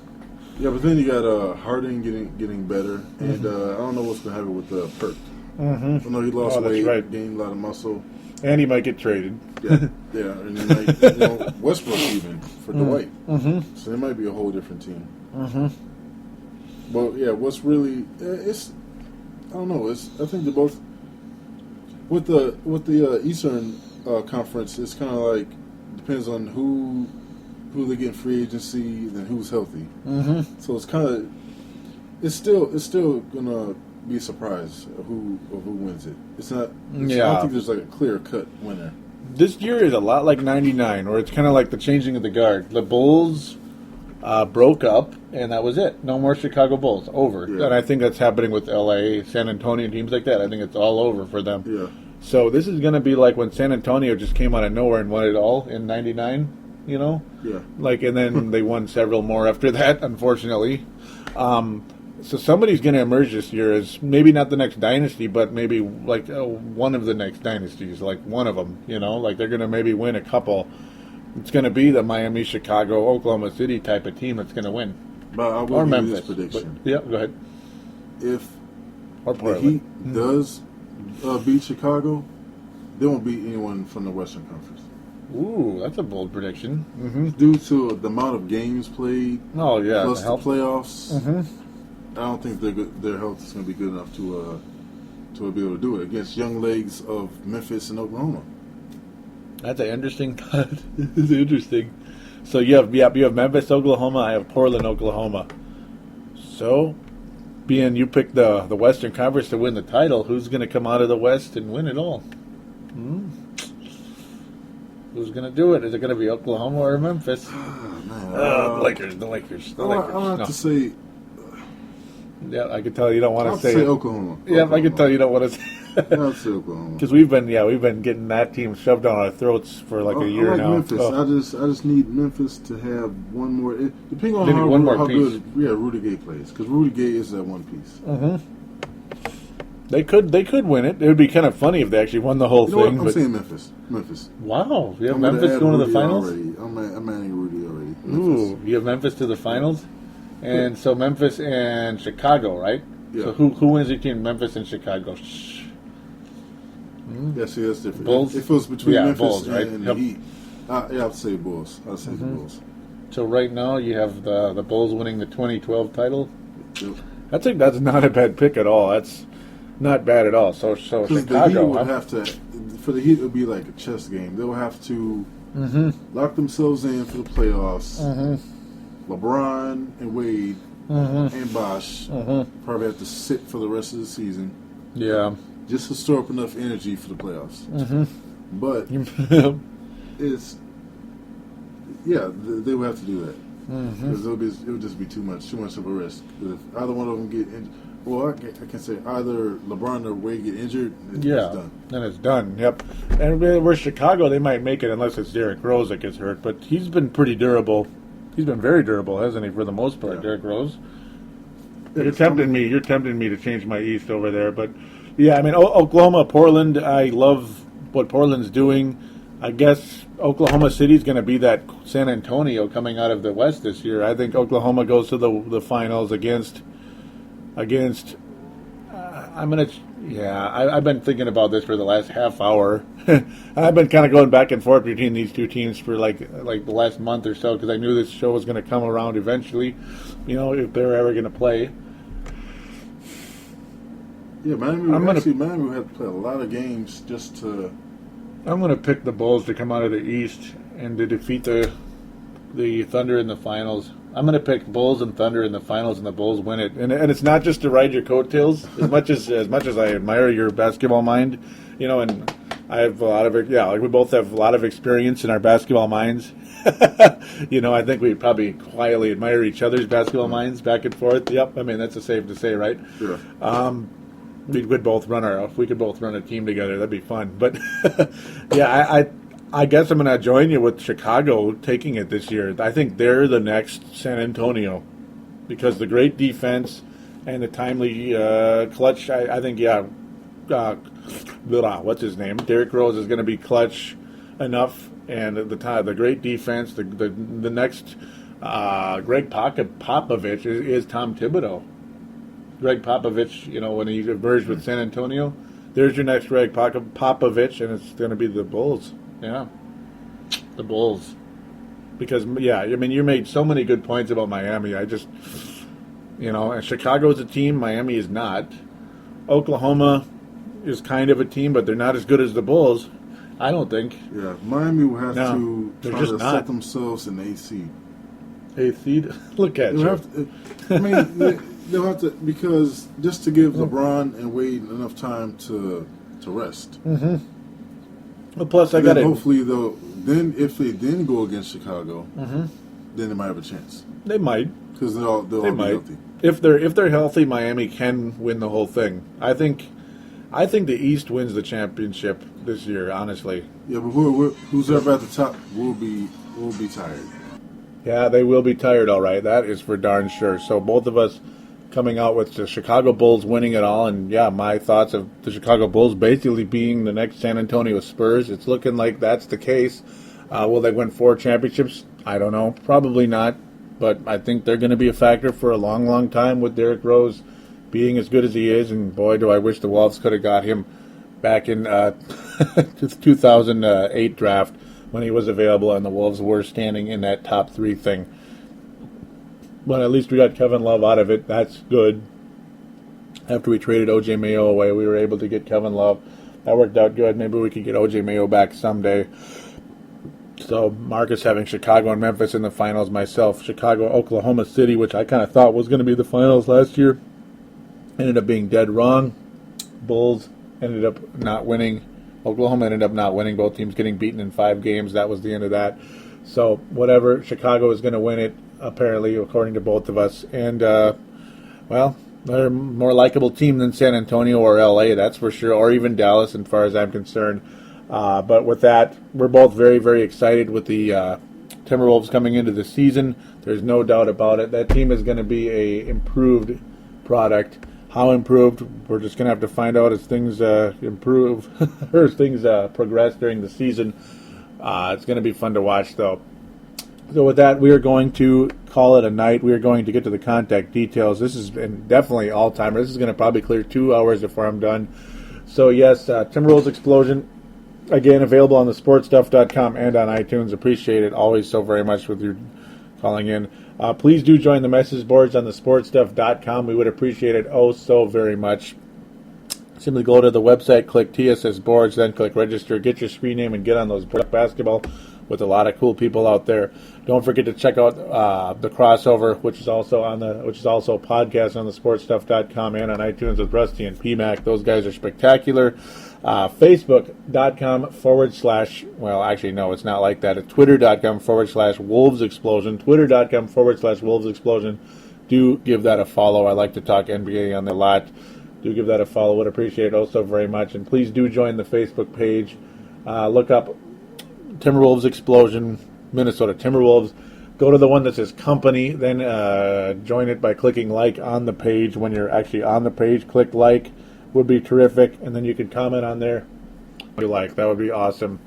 Yeah, but then you got Harden getting better, and I don't know what's going to happen with Perk. Mm-hmm. I know he lost weight, gained a lot of muscle. And he might get traded. Yeah, and he might, Westbrook even for Dwight. Mm-hmm. So it might be a whole different team. Mm-hmm. But yeah, what's really I don't know. I think they're both with the Eastern Conference. It's kind of like depends on who they get in free agency and who's healthy. Mm-hmm. So it's still gonna be a surprise of who wins it. It's not. I don't think there's like a clear cut winner. This year is a lot like '99, where it's kind of like the changing of the guard. The Bulls broke up, and that was it. No more Chicago Bulls. Over. Yeah. And I think that's happening with LA, San Antonio, teams like that. I think it's all over for them. Yeah. So this is going to be like when San Antonio just came out of nowhere and won it all in '99. Yeah. And then they won several more after that, unfortunately. So somebody's going to emerge this year as maybe not the next dynasty, but maybe like one of the next dynasties, like one of them, like they're going to maybe win a couple. It's going to be the Miami, Chicago, Oklahoma City type of team that's going to win. But I will or give Memphis. You this prediction. Go ahead. If the Heat does beat Chicago, they won't beat anyone from the Western Conference. Ooh, that's a bold prediction. Mm-hmm. Due to the amount of games played, plus the playoffs. Mm-hmm. I don't think their health is going to be good enough to be able to do it against young legs of Memphis and Oklahoma. That's an interesting cut. It's interesting. So you have Memphis, Oklahoma. I have Portland, Oklahoma. So, being you picked the Western Conference to win the title, who's going to come out of the West and win it all? Who's going to do it? Is it going to be Oklahoma or Memphis? The Lakers. I have to say. Yeah, I can tell you don't want to say Oklahoma. Yeah, I can tell you don't want to say I'll say Oklahoma. Because we've been getting that team shoved down our throats for like a year now. Memphis. I just need Memphis to have one more. Depending on how good Rudy Gay plays, because Rudy Gay is that one piece. Mm-hmm. They could win it. It would be kind of funny if they actually won the whole thing. I'm saying Memphis. Wow, you have Memphis going to the finals? I'm adding Rudy already. Memphis. Ooh, you have Memphis to the finals? And so Memphis and Chicago, right? Yeah. So who wins between Memphis and Chicago? Yeah, see, that's different. Bulls? If it was between Memphis Bulls, right? and Yep. the Heat, I'd say Bulls. I'd say the Bulls. So right now you have the Bulls winning the 2012 title. Yep. I think that's not a bad pick at all. That's not bad at all. So Because the Heat Chicago, would have to, for the Heat, it would be like a chess game. They'll have to lock themselves in for the playoffs. LeBron and Wade and Bosh probably have to sit for the rest of the season. Yeah. Just to store up enough energy for the playoffs. But it's, they would have to do that. Because it would just be too much of a risk. If either one of them get injured, well, I can say either LeBron or Wade get injured, it's done. Then it's done. Yep. And we're Chicago. They might make it unless it's Derrick Rose that gets hurt. But he's been pretty durable. He's been very durable, hasn't he? For the most part, Derrick Rose. You're tempting me. You're tempting me to change my East over there. But yeah, I mean, Oklahoma, Portland. I love what Portland's doing. I guess Oklahoma City's going to be that San Antonio coming out of the West this year. I think Oklahoma goes to the finals against. I've been thinking about this for the last half hour. I've been kind of going back and forth between these two teams for like the last month or so because I knew this show was going to come around eventually. If they're ever going to play. Yeah, Miami would have to play a lot of games just to. I'm going to pick the Bulls to come out of the East and to defeat the Thunder in the finals. I'm going to pick Bulls and Thunder in the finals, and the Bulls win it. And it's not just to ride your coattails. As much as I admire your basketball mind, and I have a lot of we both have a lot of experience in our basketball minds. I think we probably quietly admire each other's basketball minds back and forth. Yep, I mean that's safe to say, right? Sure. We could both run if we could both run a team together, that'd be fun. But yeah, I guess I'm going to join you with Chicago taking it this year. I think they're the next San Antonio because the great defense and the timely clutch. I think, what's his name? Derrick Rose is going to be clutch enough, and the great defense. The next Greg Popovich is Tom Thibodeau. Greg Popovich, when he emerged with San Antonio, there's your next Greg Popovich, and it's going to be the Bulls. Yeah, the Bulls. Because, you made so many good points about Miami. I just, and Chicago's a team, Miami is not. Oklahoma is kind of a team, but they're not as good as the Bulls, I don't think. Yeah, Miami will have to they're try just to not. set themselves in the 8th seed. 8th seed? Look at you. They'll have to, because just to give LeBron and Wade enough time to rest. Well, plus, hopefully, if they then go against Chicago, then they might have a chance. They might. Because they'll all be healthy. If they're healthy, Miami can win the whole thing. I think the East wins the championship this year, honestly. Yeah, but who's ever at the top will be tired. Yeah, they will be tired, all right. That is for darn sure. So both of us coming out with the Chicago Bulls winning it all, and my thoughts of the Chicago Bulls basically being the next San Antonio Spurs. It's looking like that's the case. Will they win 4 championships? I don't know. Probably not, but I think they're going to be a factor for a long, long time with Derrick Rose being as good as he is, and boy, do I wish the Wolves could have got him back in 2008 draft when he was available and the Wolves were standing in that top 3 thing. But at least we got Kevin Love out of it. That's good. After we traded O.J. Mayo away, we were able to get Kevin Love. That worked out good. Maybe we could get O.J. Mayo back someday. So Marcus having Chicago and Memphis in the finals. Myself, Chicago, Oklahoma City, which I kind of thought was going to be the finals last year. Ended up being dead wrong. Bulls ended up not winning. Oklahoma ended up not winning. Both teams getting beaten in 5 games. That was the end of that. So whatever. Chicago is going to win it, apparently, according to both of us. And, they're a more likable team than San Antonio or L.A., that's for sure, or even Dallas, as far as I'm concerned. But with that, we're both very, very excited with the Timberwolves coming into the season. There's no doubt about it. That team is going to be a improved product. How improved? We're just going to have to find out as things improve or as things progress during the season. It's going to be fun to watch, though. So with that, we are going to call it a night. We are going to get to the contact details. This is definitely all-timer. This is going to probably clear 2 hours before I'm done. So yes, Timberwolves Explosion, again, available on thesportstuff.com and on iTunes. Appreciate it always so very much with your calling in. Please do join the message boards on thesportstuff.com. We would appreciate it oh so very much. Simply go to the website, click TSS boards, then click register, get your screen name, and get on those basketball with a lot of cool people out there. Don't forget to check out the crossover, which is also a podcast on thesportstuff.com and on iTunes with Rusty and PMAC. Those guys are spectacular. Facebook.com / well, actually, no, it's not like that. It's Twitter.com / Wolves Explosion. Twitter.com / Wolves Explosion. Do give that a follow. I like to talk NBA on there a lot. Do give that a follow. Would appreciate it also very much. And please do join the Facebook page. Look up Timberwolves Explosion, Minnesota Timberwolves. Go to the one that says company, then join it by clicking like on the page. When you're actually on the page, click like. Would be terrific. And then you can comment on there if you like. That would be awesome.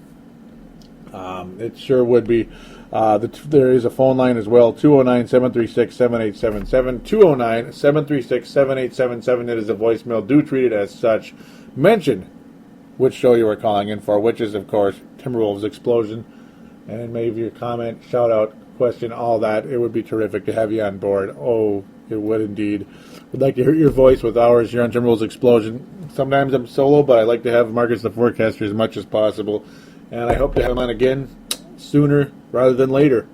It sure would be. There is a phone line as well, 209-736-7877, 209-736-7877. It is a voicemail. Do treat it as such. Mention which show you were calling in for, which is, of course, Timberwolves Explosion. And maybe your comment, shout out, question, all that. It would be terrific to have you on board. Oh, it would indeed. We'd like to hear your voice with ours here on Timberwolves Explosion. Sometimes I'm solo, but I like to have Marcus the Forecaster as much as possible. And I hope to have him on again sooner rather than later.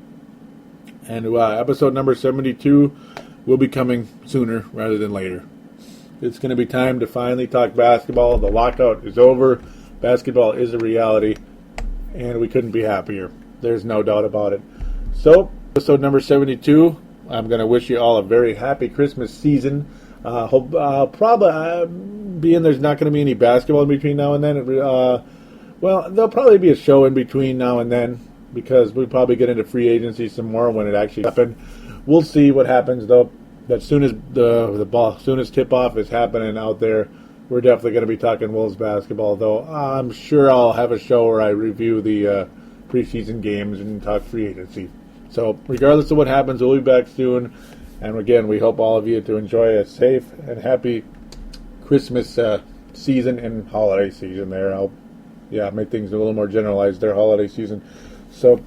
And episode number 72 will be coming sooner rather than later. It's going to be time to finally talk basketball. The lockout is over. Basketball is a reality, and we couldn't be happier. There's no doubt about it. So, episode number 72, I'm going to wish you all a very happy Christmas season. Hope probably, being there's not going to be any basketball in between now and then, well, there'll probably be a show in between now and then, because we'll probably get into free agency some more when it actually happens. We'll see what happens, though. As soon as soon as tip-off is happening out there, we're definitely going to be talking Wolves basketball, though I'm sure I'll have a show where I review the preseason games and talk free agency. So regardless of what happens, we'll be back soon. And again, we hope all of you to enjoy a safe and happy Christmas season and holiday season there. I'll make things a little more generalized there, holiday season. So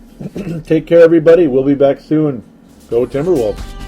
take care, everybody. We'll be back soon. Go Timberwolves.